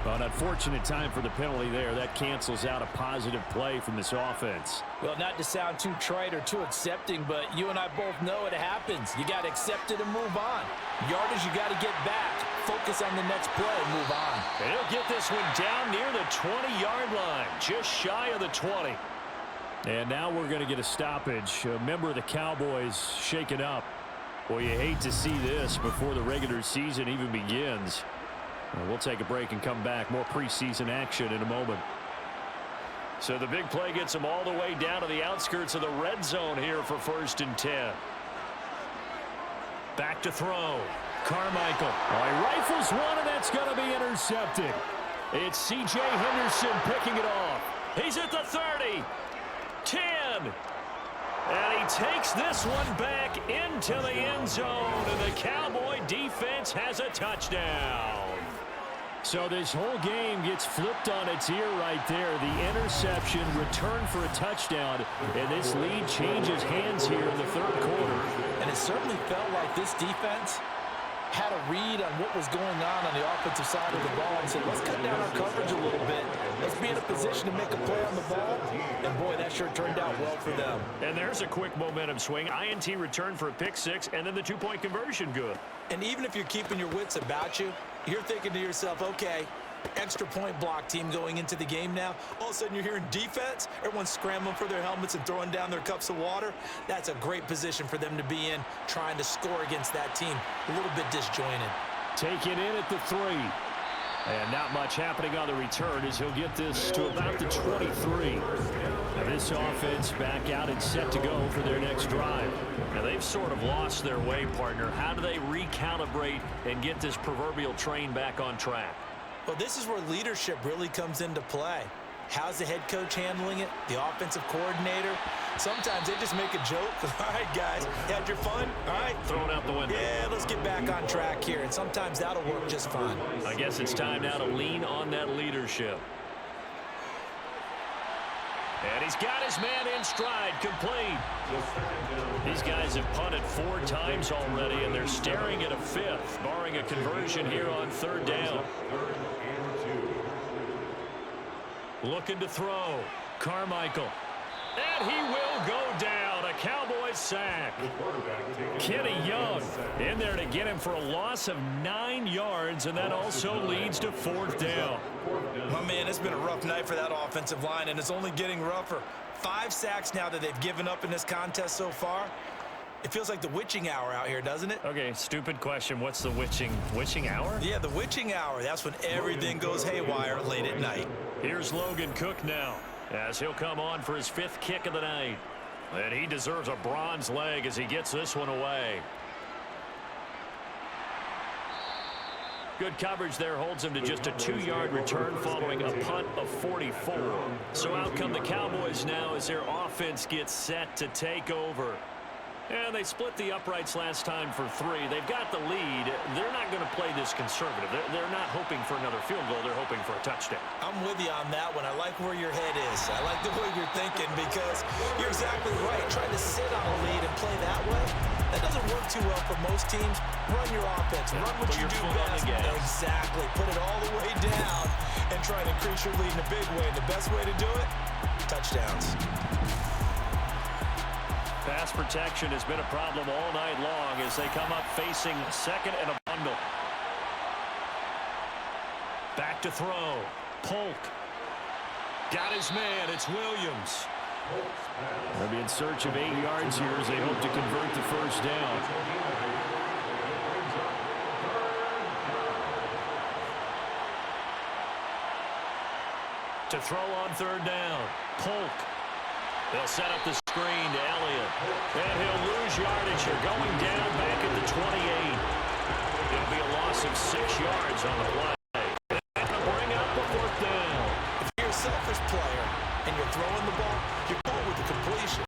An unfortunate time for the penalty there. That cancels out a positive play from this offense. Well, not to sound too trite or too accepting, but you and I both know it happens. You got to accept it and move on. Yardage, you got to get back. Focus on the next play and move on. And he'll get this one down near the 20-yard line, just shy of the 20. And now we're going to get a stoppage. A member of the Cowboys shaken up. Boy, you hate to see this before the regular season even begins. We'll take a break and come back. More preseason action in a moment. So the big play gets them all the way down to the outskirts of the red zone here for 1st and 10. Back to throw. Carmichael. Oh, he rifles one, and that's going to be intercepted. It's C.J. Henderson picking it off. He's at the 30. 10. And he takes this one back into the end zone, and the Cowboy defense has a touchdown. So this whole game gets flipped on its ear right there. The interception, return for a touchdown, and this lead changes hands here in the 3rd quarter. And it certainly felt like this defense had a read on what was going on the offensive side of the ball and said, let's cut down our coverage a little bit. Let's be in a position to make a play on the ball. And, boy, that sure turned out well for them. And there's a quick momentum swing. INT return for a pick-6, and then the 2-point conversion good. And even if you're keeping your wits about you, you're thinking to yourself, okay, extra point block team going into the game now. All of a sudden you're hearing defense. Everyone's scrambling for their helmets and throwing down their cups of water. That's a great position for them to be in, trying to score against that team. A little bit disjointed. Taken in at the 3. And not much happening on the return as he'll get this to about the 23. Now this offense back out and set to go for their next drive. Now they've sort of lost their way, partner. How do they recalibrate and get this proverbial train back on track? Well, this is where leadership really comes into play. How's the head coach handling it? The offensive coordinator? Sometimes they just make a joke. All right, guys, you had your fun? All right. Thrown out the window. Yeah, let's get back on track here. And sometimes that'll work just fine. I guess it's time now to lean on that leadership. And he's got his man in stride, complete. These guys have punted 4 times already, and they're staring at a 5th, barring a conversion here on 3rd down. Looking to throw. Carmichael. And he will go down. A Cowboys sack. Kenny Young in there to get him for a loss of 9 yards, and that also leads to 4th down. My man, it's been a rough night for that offensive line, and it's only getting rougher. 5 sacks now that they've given up in this contest so far. It feels like the witching hour out here, doesn't it? Okay, stupid question. What's the witching hour? Yeah, the witching hour. That's when everything goes haywire late at night. Here's Logan Cook now, as he'll come on for his 5th kick of the night. And he deserves a bronze leg as he gets this one away. Good coverage there holds him to just a 2-yard return following a punt of 44. So out come the Cowboys now as their offense gets set to take over. And they split the uprights last time for 3. They've got the lead. They're not going to play this conservative. They're not hoping for another field goal. They're hoping for a touchdown. I'm with you on that one. I like where your head is. I like the way you're thinking because you're exactly right. Trying to sit on a lead and play that way, that doesn't work too well for most teams. Run your offense. Run what you do best. Exactly. Put it all the way down and try to increase your lead in a big way. And the best way to do it, touchdowns. Pass protection has been a problem all night long as they come up facing 2nd and a bundle. Back to throw. Polk. Got his man. It's Williams. They'll be in search of 8 yards here as they hope to convert the 1st down. To throw on 3rd down. Polk. They'll set up the screen to Elliott. And he'll lose yardage here, going down back at the 28. It'll be a loss of 6 yards on the play. And they'll bring up a 4th down. If you're a selfish player and you're throwing the ball, you're going with the completion.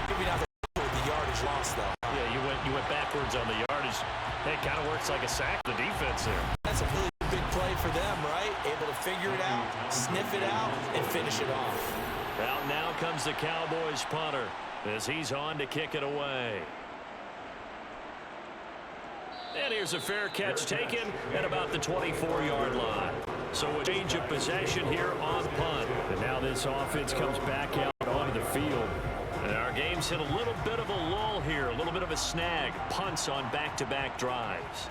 Maybe not with the yardage loss, though. Yeah, you went backwards on the yardage. It kind of works like a sack, the defense there. That's a really big play for them, right? Able to figure it out, sniff it out, and finish it off. Out now comes the Cowboys punter as he's on to kick it away. And here's a fair catch taken at about the 24-yard line. So a change of possession here on punt. And now this offense comes back out onto the field. And our game's hit a little bit of a lull here, a little bit of a snag. Punts on back-to-back drives.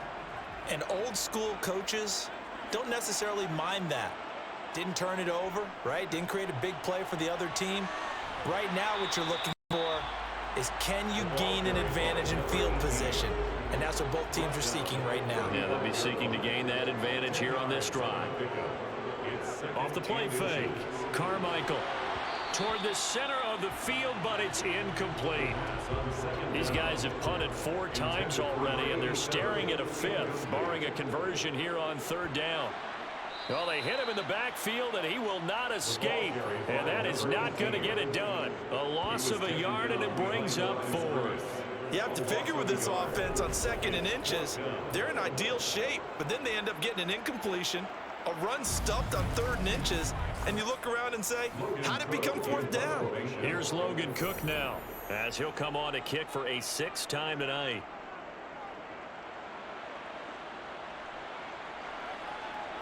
And old school coaches don't necessarily mind that. Didn't turn it over, right? Didn't create a big play for the other team. Right now what you're looking for is can you gain an advantage in field position? And that's what both teams are seeking right now. Yeah, they'll be seeking to gain that advantage here on this drive. Off the play fake. Carmichael toward the center of the field, but it's incomplete. These guys have punted 4 times already, and they're staring at a 5th, barring a conversion here on 3rd down. Well, they hit him in the backfield, and he will not escape. And that is not going to get it done. A loss of a yard, and it brings up 4th. You have to figure with this offense on 2nd and inches, they're in ideal shape, but then they end up getting an incompletion, a run stuffed on 3rd and inches, and you look around and say, how did it become 4th down? Here's Logan Cook now, as he'll come on to kick for a 6th time tonight.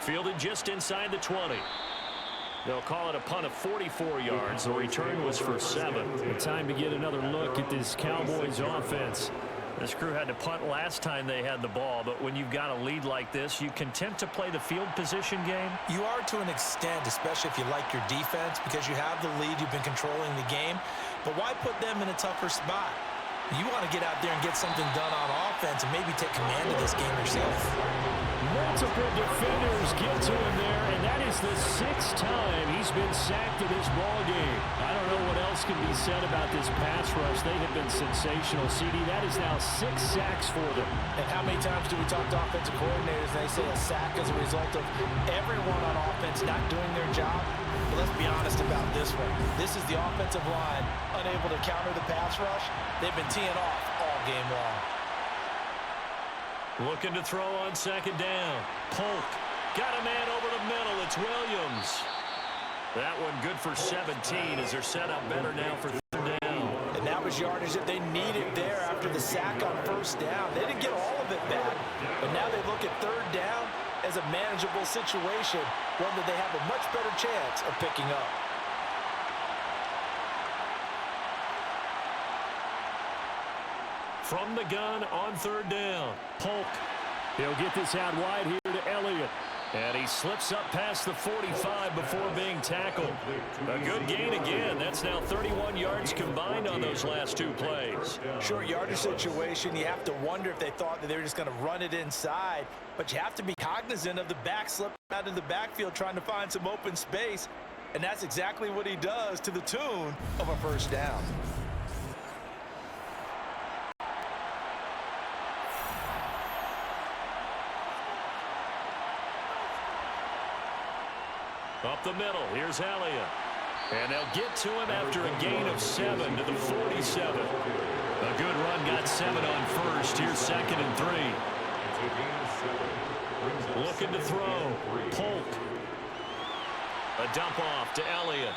Fielded just inside the 20. They'll call it a punt of 44 yards. The return was for 7. Time to get another look at this Cowboys offense. This crew had to punt last time they had the ball, but when you've got a lead like this, you content to play the field position game? You are to an extent, especially if you like your defense, because you have the lead, you've been controlling the game. But why put them in a tougher spot? You want to get out there and get something done on offense and maybe take command of this game yourself. Multiple defenders get to him there, and that is the 6th time he's been sacked in this ball game. I don't know what else can be said about this pass rush. They have been sensational. CD, that is now 6 sacks for them. And how many times do we talk to offensive coordinators and they say a sack is a result of everyone on offense not doing their job? But let's be honest about this one. This is the offensive line unable to counter the pass rush. They've been teeing off all game long. Looking to throw on 2nd down. Polk got a man over the middle. It's Williams. That one good for 17 as they're set up better now for 3rd down. And that was yardage that they needed there after the sack on 1st down. They didn't get all of it back, but now they look at 3rd down as a manageable situation, one that they have a much better chance of picking up. From the gun on 3rd down. Polk. He'll get this out wide here to Elliott. And he slips up past the 45 before being tackled. A good gain again. That's now 31 yards combined on those last 2 plays. Short yardage situation, you have to wonder if they thought that they were just going to run it inside. But you have to be cognizant of the back slipping out of the backfield trying to find some open space. And that's exactly what he does to the tune of a 1st down. Up the middle, here's Elliott. And they'll get to him after a gain of 7 to the 47. A good run, got 7 on 1st. Here's 2nd and 3. Looking to throw. Polk. A dump off to Elliott.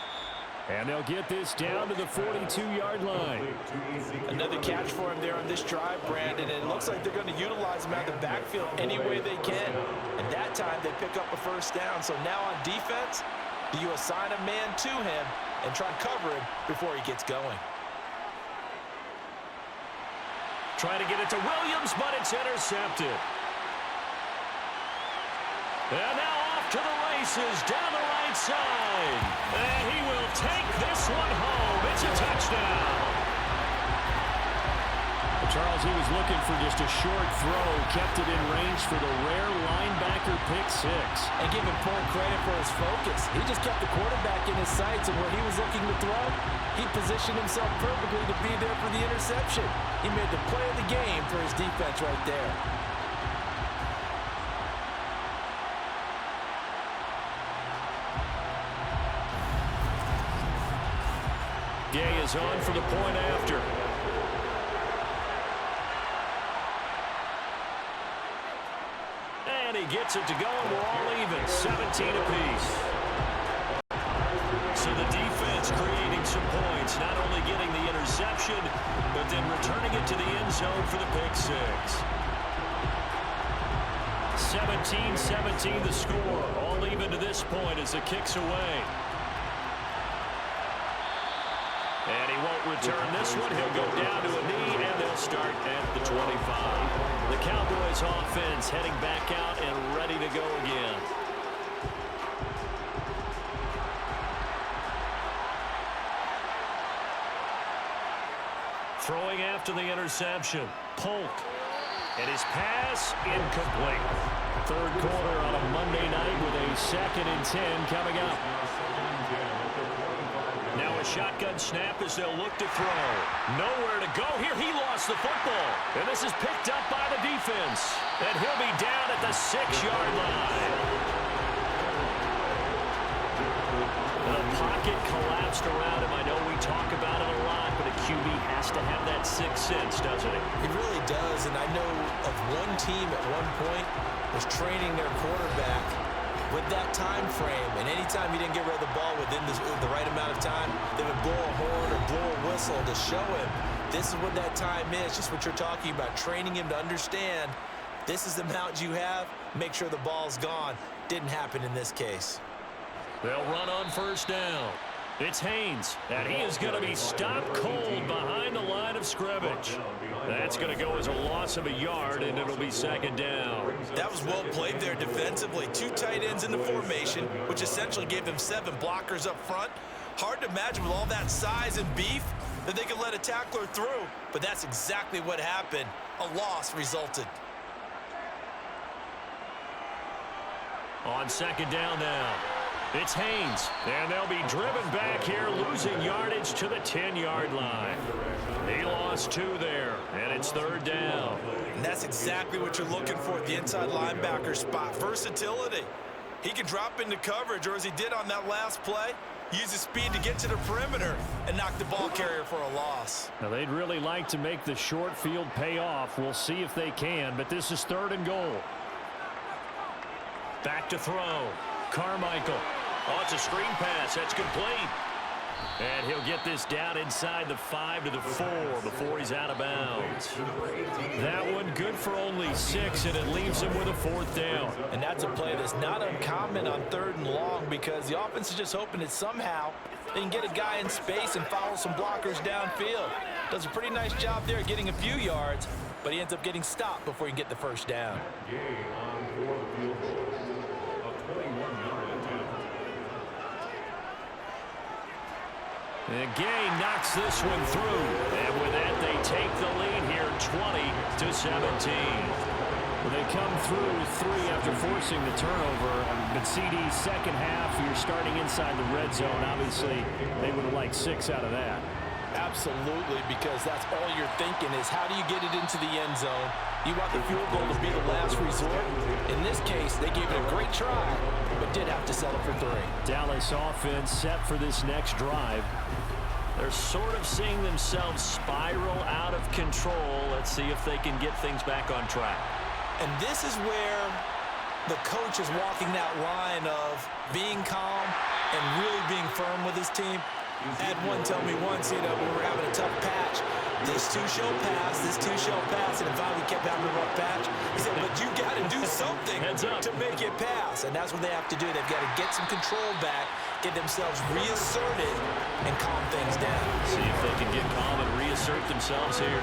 And they'll get this down to the 42-yard line. Another catch for him there on this drive, Brandon. And it looks like they're going to utilize him out of the backfield any way they can. And that time they pick up a 1st down. So now on defense, do you assign a man to him and try and cover him before he gets going? Trying to get it to Williams, but it's intercepted. And now off to the races down the right side. And he will take this one home. It's a touchdown. Charles, he was looking for just a short throw, kept it in range for the rare linebacker pick 6. And give him full credit for his focus. He just kept the quarterback in his sights, and where he was looking to throw, he positioned himself perfectly to be there for the interception. He made the play of the game for his defense right there. Gay is on for the point after. And he gets it to go, and we're all even, 17 apiece. So the defense creating some points, not only getting the interception, but then returning it to the end zone for the pick 6. 17-17 the score, all even to this point as the kick's away. And he won't return this one. He'll go down to a knee, and they'll start at the 25. The Cowboys offense heading back out and ready to go again. after the interception. Polk. And his pass incomplete. Third quarter on a Monday night with a 2nd and 10 coming up. Now a shotgun snap as they'll look to throw. Nowhere to go here. He lost the football. And this is picked up by the defense. And he'll be down at the 6-yard line. The pocket collapsed around him. I know we talk about it a lot, but a QB has to have that sixth sense, doesn't it? It really does, and I know of one team at one point was training their quarterback with that time frame, and anytime he didn't get rid of the ball within the right amount of time, they would blow a horn or blow a whistle to show him this is what that time is, just what you're talking about, training him to understand this is the amount you have, make sure the ball's gone. Didn't happen in this case. They'll run on first down. It's Haynes, and he is going to be stopped cold behind the line of scrimmage. That's going to go as a loss of a yard, and it'll be 2nd down. That was well played there defensively. 2 tight ends in the formation, which essentially gave them 7 blockers up front. Hard to imagine with all that size and beef that they could let a tackler through, but that's exactly what happened. A loss resulted. On 2nd down now. It's Haynes, and they'll be driven back here, losing yardage to the 10-yard line. He lost 2 there, and it's 3rd down. And that's exactly what you're looking for at the inside linebacker spot, versatility. He can drop into coverage, or as he did on that last play, use his speed to get to the perimeter and knock the ball carrier for a loss. Now, they'd really like to make the short field pay off. We'll see if they can, but this is 3rd and goal. Back to throw. Carmichael. Oh, it's a screen pass. That's complete. And he'll get this down inside the 5 to the 4 before he's out of bounds. That one good for only 6, and it leaves him with a 4th down. And that's a play that's not uncommon on 3rd and long because the offense is just hoping that somehow they can get a guy in space and follow some blockers downfield. Does a pretty nice job there getting a few yards, but he ends up getting stopped before he can get the 1st down. Gain on 4 field goal. A 21-yard attempt. And Gay knocks this one through. And with that, they take the lead here 20-17. Well, they come through 3 after forcing the turnover. But CD's second half, you're starting inside the red zone. Obviously, they would have liked 6 out of that. Absolutely, because that's all you're thinking is how do you get it into the end zone? You want the field goal to be the last resort. In this case, they gave it a great try, but did have to settle for 3. Dallas offense set for this next drive. They're sort of seeing themselves spiral out of control. Let's see if they can get things back on track. And this is where the coach is walking that line of being calm and really being firm with his team. I had one tell me once, we were having a tough patch. This 2 shall pass, this 2 shall pass, and finally we kept having a rough patch. He said, but you got to do something to make it pass, and that's what they have to do. They've got to get some control back, get themselves reasserted, and calm things down. See if they can get calm and reassert themselves here.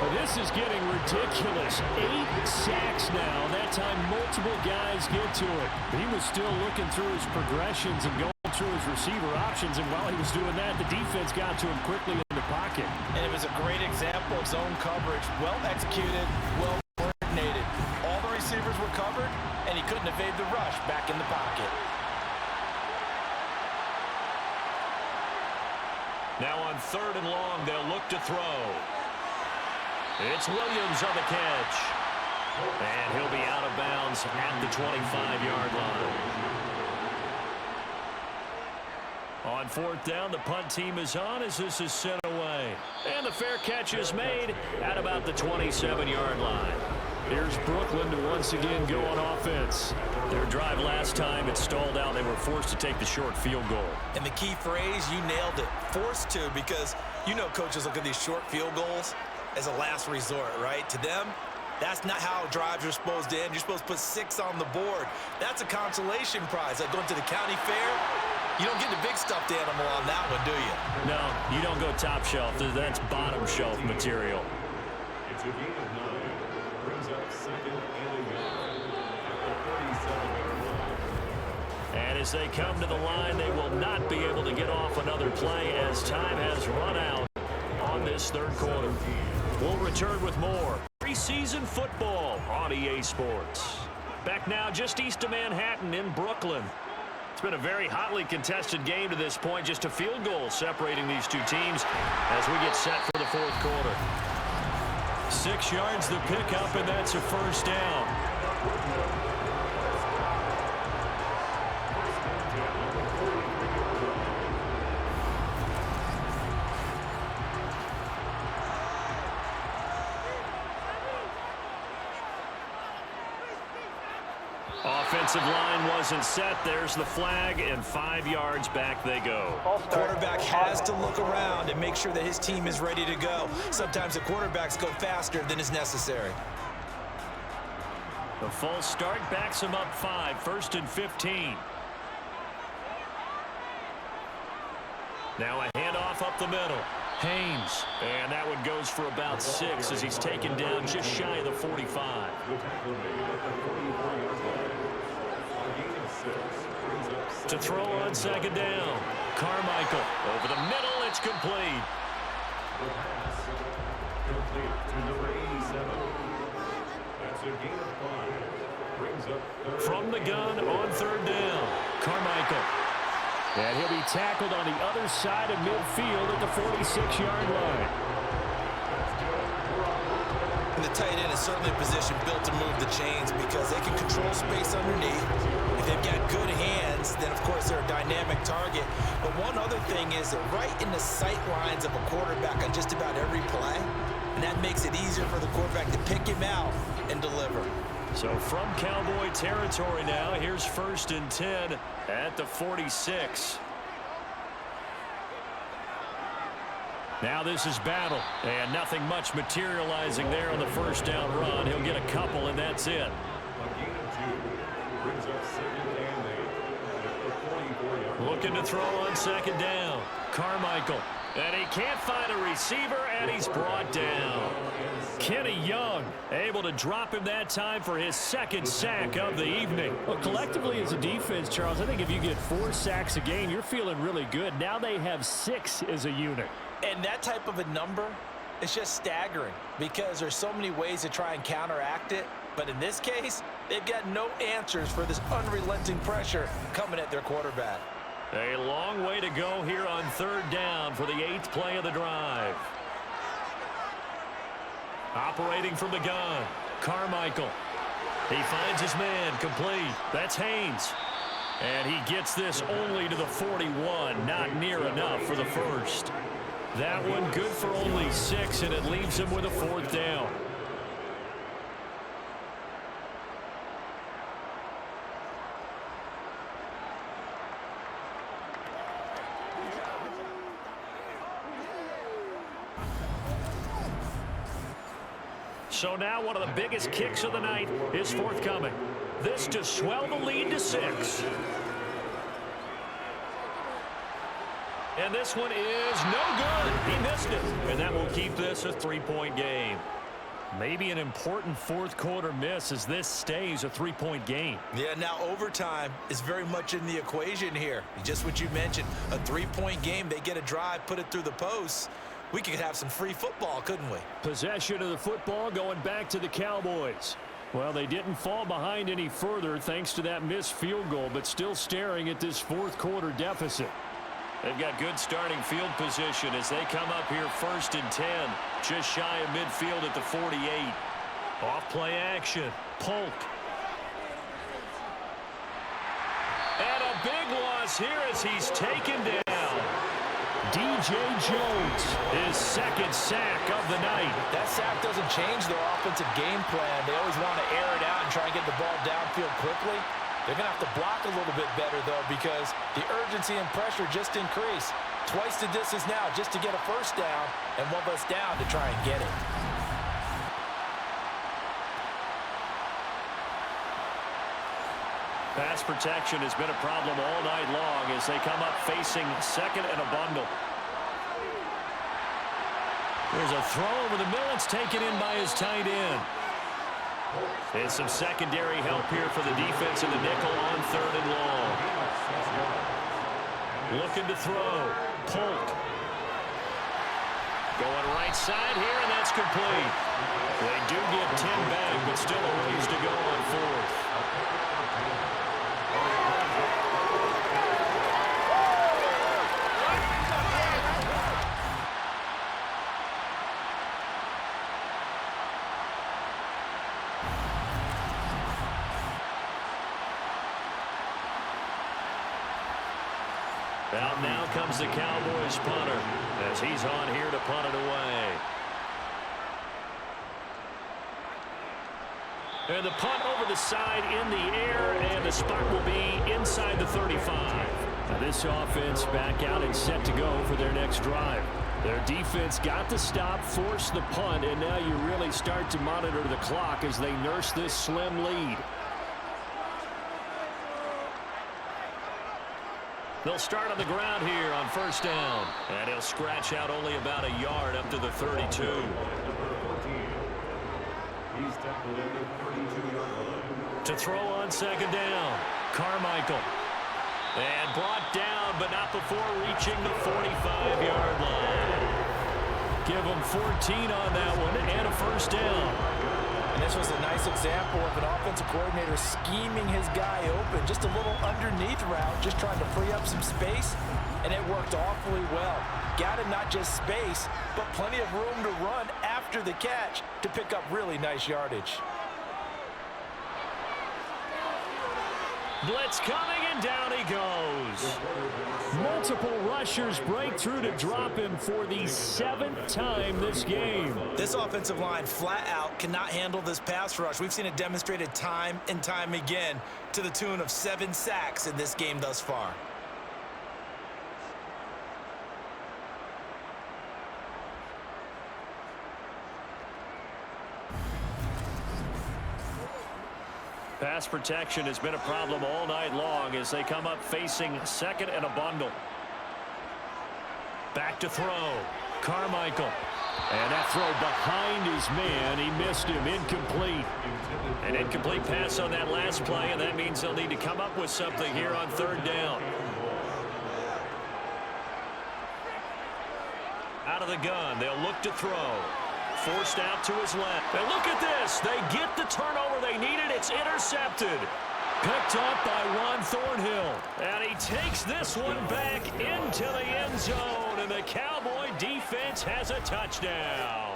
Well, this is getting ridiculous. 8 sacks now. That time multiple guys get to it. He was still looking through his progressions and going through his receiver options, and while he was doing that, the defense got to him quickly in the pocket. And it was a great example of zone coverage. Well executed, well coordinated. All the receivers were covered, and he couldn't evade the rush back in the pocket. Now on 3rd and long, they'll look to throw. It's Williams on the catch. And he'll be out of bounds at the 25-yard line. On 4th down, the punt team is on as this is sent away. And the fair catch is made at about the 27-yard line. Here's Brooklyn to once again go on offense. Their drive last time, it stalled out. They were forced to take the short field goal. And the key phrase, you nailed it, forced to, because you know coaches look at these short field goals as a last resort, right? To them, that's not how drives are supposed to end. You're supposed to put 6 on the board. That's a consolation prize. Like going to the county fair, you don't get the big stuffed animal on that one, do you? No, you don't go top shelf. That's bottom shelf material. It's a gain of 9. Brings up 2nd and 1 at the 37-yard line. And as they come to the line, they will not be able to get off another play as time has run out on this this third quarter. We'll return with more preseason football on EA Sports. Back now just east of Manhattan in Brooklyn. It's been a very hotly contested game to this point. Just a field goal separating these two teams as we get set for the fourth quarter. 6 yards the pickup, and that's a first down. Offensive line wasn't set. There's the flag, and 5 yards back they go. Quarterback has to look around and make sure that his team is ready to go. Sometimes the quarterbacks go faster than is necessary. The false start backs him up 5, 1st and 15. Now a handoff up the middle. Haynes. And that one goes for about 6 as he's taken down just shy of the 45. To throw on second down. Carmichael over the middle. It's complete. The pass complete to number 87. That's a gain of 5. Brings up third. From the gun on third down. Carmichael. And he'll be tackled on the other side of midfield at the 46-yard line. And the tight end is certainly a position built to move the chains because they can control space underneath. If they've got good hands, then of course they're a dynamic target. But one other thing is they're right in the sight lines of a quarterback on just about every play. And that makes it easier for the quarterback to pick him out and deliver. So from Cowboy territory now, here's 1st and 10 at the 46. Now this is Battle, and nothing much materializing there on the first down run. He'll get a couple, and that's it. A gain of 2. Brings up 2nd and 8. At the 44-yard line. Looking to throw on second down. Carmichael. And he can't find a receiver, and he's brought down. Kenny Young able to drop him that time for his 2nd sack of the evening. Well, collectively as a defense, Charles, I think if you get 4 sacks a game, you're feeling really good. Now they have 6 as a unit. And that type of a number is just staggering because there's so many ways to try and counteract it. But in this case, they've got no answers for this unrelenting pressure coming at their quarterback. A long way to go here on third down for the 8th play of the drive. Operating from the gun, Carmichael. He finds his man, complete. That's Haynes. And he gets this only to the 41, not near enough for the first. That one good for only 6, and it leaves him with a 4th down. So now one of the biggest kicks of the night is forthcoming. This to swell the lead to 6. And this one is no good. He missed it. And that will keep this a 3-point game. Maybe an important fourth quarter miss as this stays a 3-point game. Yeah, now overtime is very much in the equation here. Just what you mentioned, a 3-point game. They get a drive, put it through the posts. We could have some free football, couldn't we? Possession of the football going back to the Cowboys. Well, they didn't fall behind any further thanks to that missed field goal, but still staring at this fourth quarter deficit. They've got good starting field position as they come up here 1st and 10, just shy of midfield at the 48. Off play action. Polk. And a big loss here as he's taken down. DJ Jones, his 2nd sack of the night. That sack doesn't change their offensive game plan. They always want to air it out and try and get the ball downfield quickly. They're going to have to block a little bit better, though, because the urgency and pressure just increase. Twice the distance now just to get a first down, and one less down to try and get it. Pass protection has been a problem all night long as they come up facing 2nd and a bundle. There's a throw over the middle. It's taken in by his tight end. And some secondary help here for the defense in the nickel on 3rd and long. Looking to throw. Polk. Going right side here, and that's complete. They do get 10 back, but still a ways to go on fourth. Out now comes the Cowboys punter as he's on here to punt it away. And the punt over the side in the air, and the spot will be inside the 35. Now this offense back out and set to go for their next drive. Their defense got the stop, forced the punt, and now you really start to monitor the clock as they nurse this slim lead. They'll start on the ground here on first down. And he'll scratch out only about a yard up to the 32. He's tackled at the 32-yard line. To throw on second down, Carmichael. And brought down, but not before reaching the 45-yard line. Give him 14 on that one and a first down. And this was a nice example of an offensive coordinator scheming his guy open. Just a little underneath route, just trying to free up some space, and it worked awfully well. Got him not just space, but plenty of room to run after the catch to pick up really nice yardage. Blitz coming, and down he goes. Multiple rushers break through to drop him for the 7th time this game. This offensive line flat out cannot handle this pass rush. We've seen it demonstrated time and time again to the tune of 7 sacks in this game thus far. Pass protection has been a problem all night long as they come up facing second and a bundle. Back to throw. Carmichael. And that throw behind his man. He missed him. Incomplete. An incomplete pass on that last play, and that means they'll need to come up with something here on third down. Out of the gun. They'll look to throw. Forced out to his left. And look at this. They get the turnover they needed. It's intercepted. Picked up by Ron Thornhill. And he takes this one back into the end zone. And the Cowboy defense has a touchdown.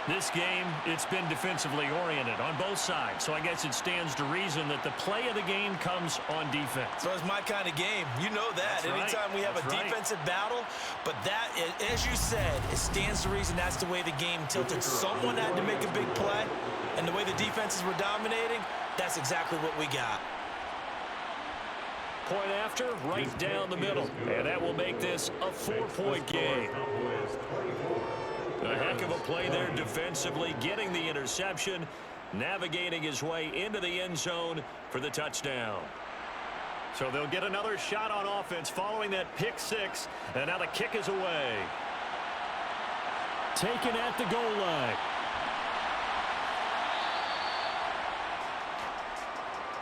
This game, it's been defensively oriented on both sides. So I guess it stands to reason that the play of the game comes on defense. So it's my kind of game. You know that. That's Anytime right. we have That's a right. defensive battle. But that, as you said, it stands to reason that's the way the game tilted. Someone had to make a big play. And the way the defenses were dominating, that's exactly what we got. Point after, right down the middle. And that will make this a 4-point game. A heck of a play there defensively, getting the interception, navigating his way into the end zone for the touchdown. So they'll get another shot on offense following that pick six, and now the kick is away. Taken at the goal line.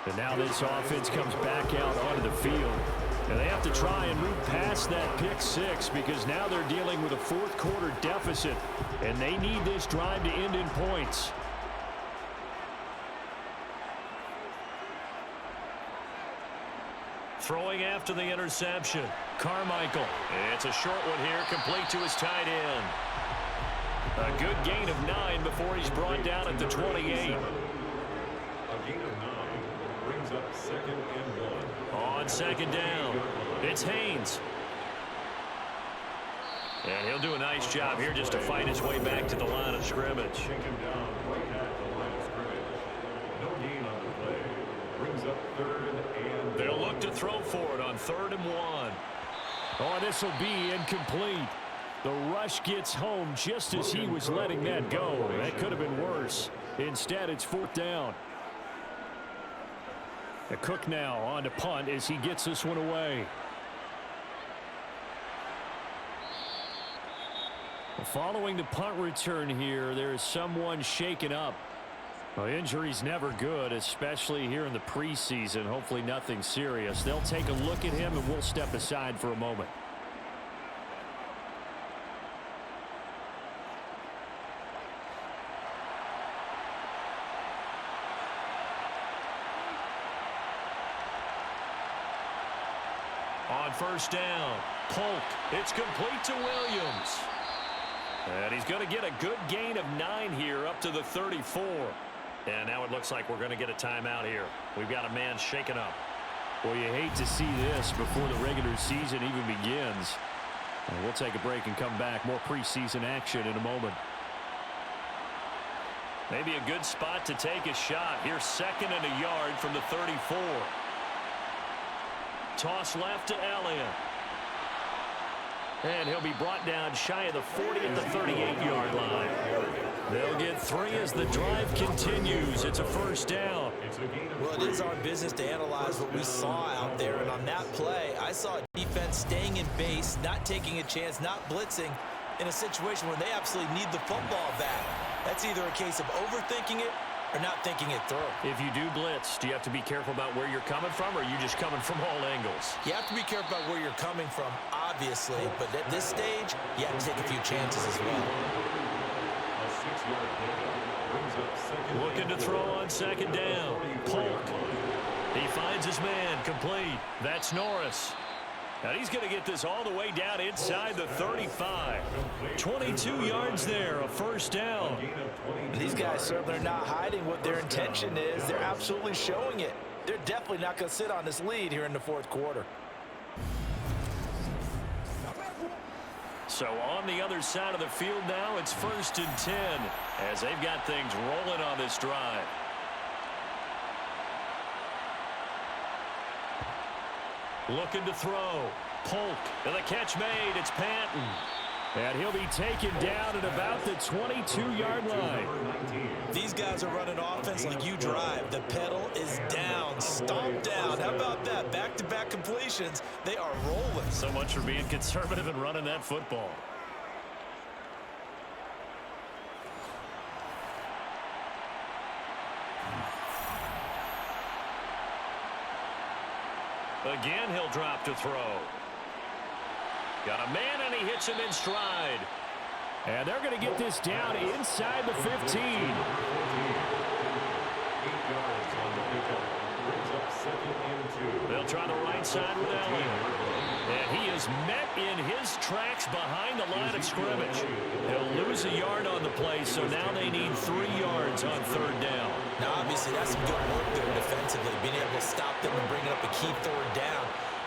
And now this offense comes back out onto the field. And they have to try and move past that pick six because now they're dealing with a fourth quarter deficit. And they need this drive to end in points. Throwing after the interception. Carmichael. It's a short one here, complete to his tight end. A good gain of 9 before he's brought down at the 28. A gain of 9 brings up 2nd and 1. On second down, it's Haynes. And he'll do a nice job here just to fight his way back to the line of scrimmage. Take him down right at the line of scrimmage. No gain on the play. Brings up 3rd and They'll look to throw for it on 3rd and 1. Oh, this will be incomplete. The rush gets home just as he was letting that go. That could have been worse. Instead, it's 4th down. The Cook now on to punt as he gets this one away. Following the punt return here, there is someone shaken up. Well, injury's never good, especially here in the preseason. Hopefully nothing serious. They'll take a look at him, and we'll step aside for a moment. on first down. Polk. It's complete to Williams. And he's going to get a good gain of 9 here up to the 34. And now it looks like we're going to get a timeout here. We've got a man shaken up. Well, you hate to see this before the regular season even begins. We'll take a break and come back. More preseason action in a moment. Maybe a good spot to take a shot. Here's 2nd and a yard from the 34. Toss left to Elliott. And he'll be brought down shy of the 40 at the 38-yard line. They'll get 3 as the drive continues. It's a first down. Well, it is our business to analyze what we saw out there. And on that play, I saw defense staying in base, not taking a chance, not blitzing in a situation where they absolutely need the football back. That's either a case of overthinking it or not thinking it through. If you do blitz, do you have to be careful about where you're coming from, or are you just coming from all angles? You have to be careful about where you're coming from, obviously, but at this stage, you have to take a few chances as well. A 6-yard pickup brings up 2nd. Looking to throw on 2nd down. Polk. He finds his man, complete. That's Norris. And he's going to get this all the way down inside the 35. 22 yards there, a first down. These guys certainly are not hiding what their intention is. They're absolutely showing it. They're definitely not going to sit on this lead here in the 4th quarter. So on the other side of the field now, it's 1st and 10 as they've got things rolling on this drive. Looking to throw. Polk. And the catch made. It's Panton. And he'll be taken down at about the 22-yard line. These guys are running offense like you drive. The pedal is down, stomped down. How about that? Back-to-back completions. They are rolling. So much for being conservative and running that football. Again, he'll drop to throw. Got a man, and he hits him in stride. And they're going to get this down inside the 15. 8 yards on the pickup. Brings up 2nd and 2. They'll try the right side with Elliott. And he is met in his tracks behind the line of scrimmage. He'll lose a yard on the play, so now they need 3 yards on 3rd down. Now, obviously, that's some good work there defensively, being able to stop them and bring up a key 3rd down.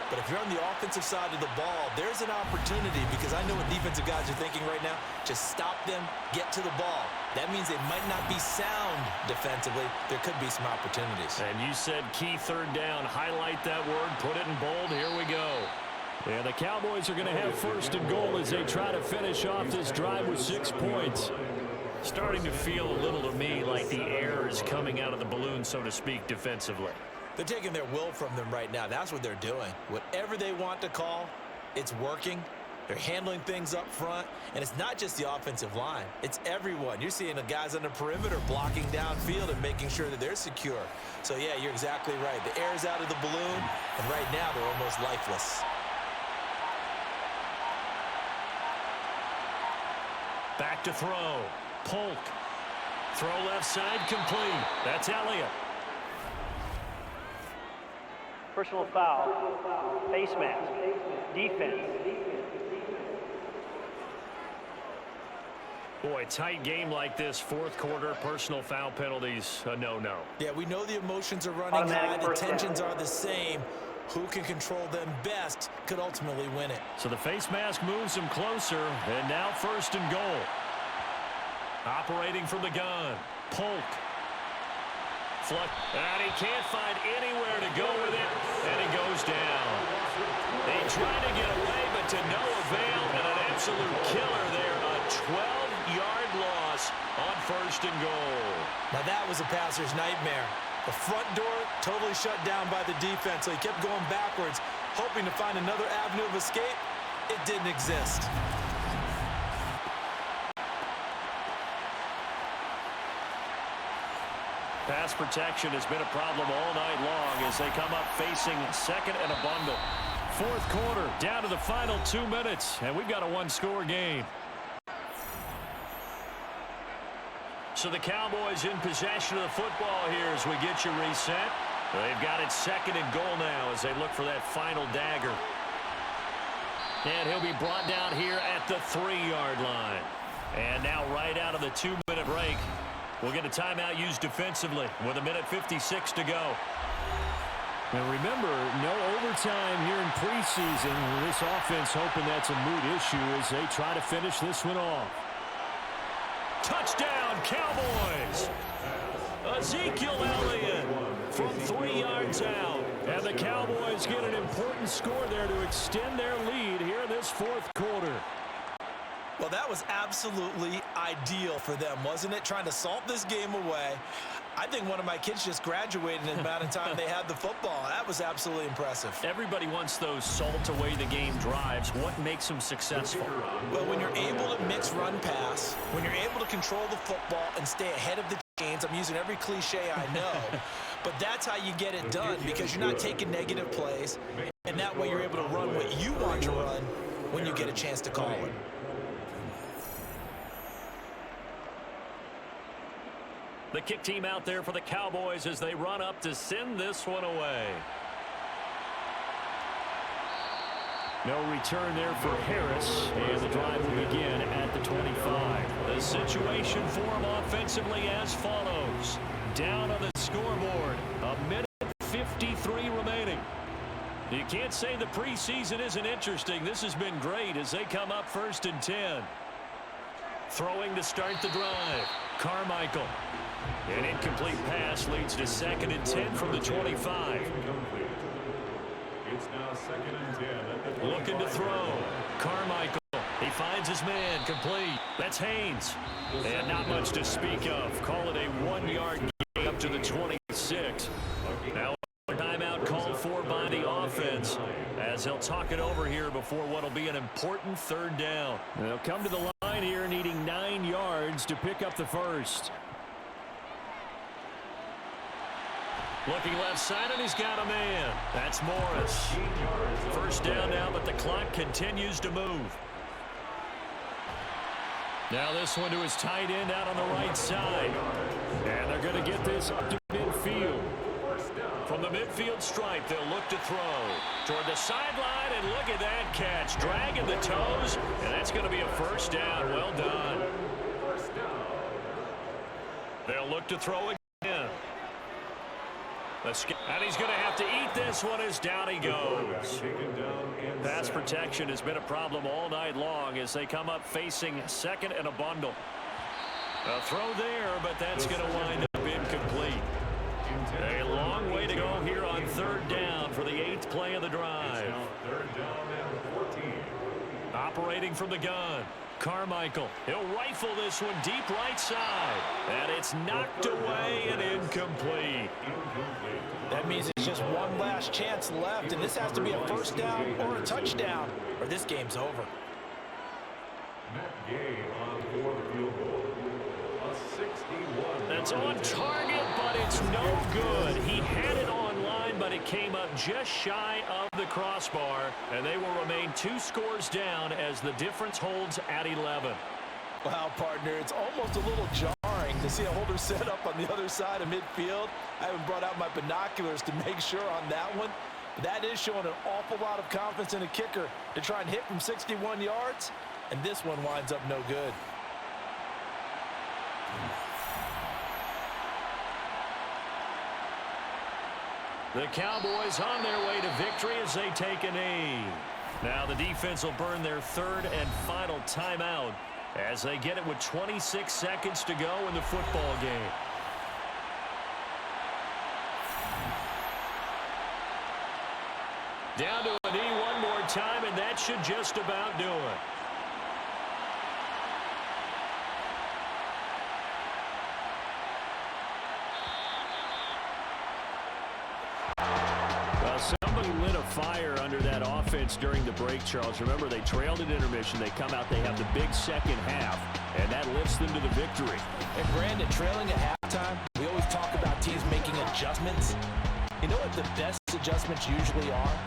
But if you're on the offensive side of the ball, there's an opportunity, because I know what defensive guys are thinking right now. Just stop them, get to the ball. That means they might not be sound defensively. There could be some opportunities. And you said key 3rd down. Highlight that word. Put it in bold. Here we go. And the Cowboys are going to have 1st and goal as they try to finish off this drive with 6 points. Starting to feel a little to me like the air is coming out of the balloon, so to speak, defensively. They're taking their will from them right now. That's what they're doing. Whatever they want to call, it's working. They're handling things up front. And it's not just the offensive line. It's everyone. You're seeing the guys on the perimeter blocking downfield and making sure that they're secure. So, yeah, you're exactly right. The air's out of the balloon, and right now they're almost lifeless. Back to throw. Polk. Throw left side complete. That's Elliott. Personal foul. Face mask. Defense. Boy, tight game like this, 4th quarter, personal foul penalties, a no-no. Yeah, we know the emotions are running high. The tensions are the same. Who can control them best could ultimately win it. So the face mask moves him closer, and now 1st and goal. Operating from the gun. Polk. And he can't find anywhere to go with it, and he goes down. They try to get away, but to no avail, and an absolute killer there. A 12-yard loss on 1st and goal. Now that was a passer's nightmare. The front door totally shut down by the defense, so he kept going backwards, hoping to find another avenue of escape. It didn't exist. Pass protection has been a problem all night long as they come up facing 2nd and a bundle. 4th quarter, down to the final 2 minutes, and we've got a 1-score game. So the Cowboys in possession of the football here as we get you reset. They've got it 2nd and goal now as they look for that final dagger. And he'll be brought down here at the 3-yard line. And now right out of the 2-minute break, we'll get a timeout used defensively with 1:56 to go. And remember, no overtime here in preseason. This offense hoping that's a moot issue as they try to finish this one off. Touchdown, Cowboys! Ezekiel Elliott from 3 yards out. And the Cowboys get an important score there to extend their lead here in this fourth quarter. Well, that was absolutely ideal for them, wasn't it? Trying to salt this game away. I think one of my kids just graduated in the amount of time they had the football. That was absolutely impressive. Everybody wants those salt away the game drives. What makes them successful? Well, when you're able to mix run pass, when you're able to control the football and stay ahead of the chains, I'm using every cliche I know, but that's how you get it done because you're not taking negative plays, and that way you're able to run what you want to run when you get a chance to call it. The kick team out there for the Cowboys as they run up to send this one away. No return there for Harris, and the drive will begin at the 25. The situation for him offensively as follows. Down on the scoreboard, 1:53 remaining. You can't say the preseason isn't interesting. This has been great as they come up 1st and 10. Throwing to start the drive. Carmichael. An incomplete pass leads to 2nd and 10 from the 25. It's now 2nd and 10. Looking to throw. Carmichael. He finds his man. Complete. That's Haynes. And not much to speak of. Call it a 1-yard gain up to the 26. Now a timeout called for by the offense as they'll talk it over here before what will be an important 3rd down. They'll come to the line here needing 9 yards to pick up the first. Looking left side, and he's got a man. That's Morris. 1st down now, but the clock continues to move. Now this one to his tight end out on the right side. And they're going to get this up to midfield. From the midfield stripe, they'll look to throw. Toward the sideline, and look at that catch. Dragging the toes, and that's going to be a 1st down. Well done. They'll look to throw again. And he's going to have to eat this one as down he goes. Pass protection has been a problem all night long as they come up facing 2nd and a bundle. A throw there, but that's going to wind up incomplete. A long way to go here on 3rd down for the 8th play of the drive. 3rd down and 14. Operating from the gun. Carmichael. He'll rifle this one deep right side. And it's knocked away and incomplete. That means it's just one last chance left, and this has to be a 1st down or a touchdown, or this game's over. Matt Gay on for the field goal. A 61. That's on target, but it's no good. He had it on line, but it came up just shy of the crossbar, and they will remain 2 scores down as the difference holds at 11. Wow, partner, it's almost a little jarring to see a holder set up on the other side of midfield. I haven't brought out my binoculars to make sure on that one. But that is showing an awful lot of confidence in a kicker to try and hit from 61 yards, and this one winds up no good. The Cowboys on their way to victory as they take a knee. Now the defense will burn their 3rd and final timeout as they get it with 26 seconds to go in the football game. Down to a knee one more time, and that should just about do it. Somebody lit a fire under that offense during the break, Charles. Remember, they trailed at intermission. They come out, they have the big 2nd half, and that lifts them to the victory. And Brandon, trailing at halftime, we always talk about teams making adjustments. You know what the best adjustments usually are?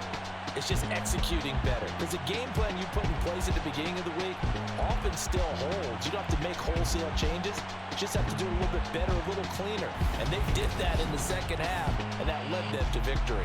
It's just executing better. Because the game plan you put in place at the beginning of the week often still holds. You don't have to make wholesale changes. You just have to do it a little bit better, a little cleaner. And they did that in the 2nd half, and that led them to victory.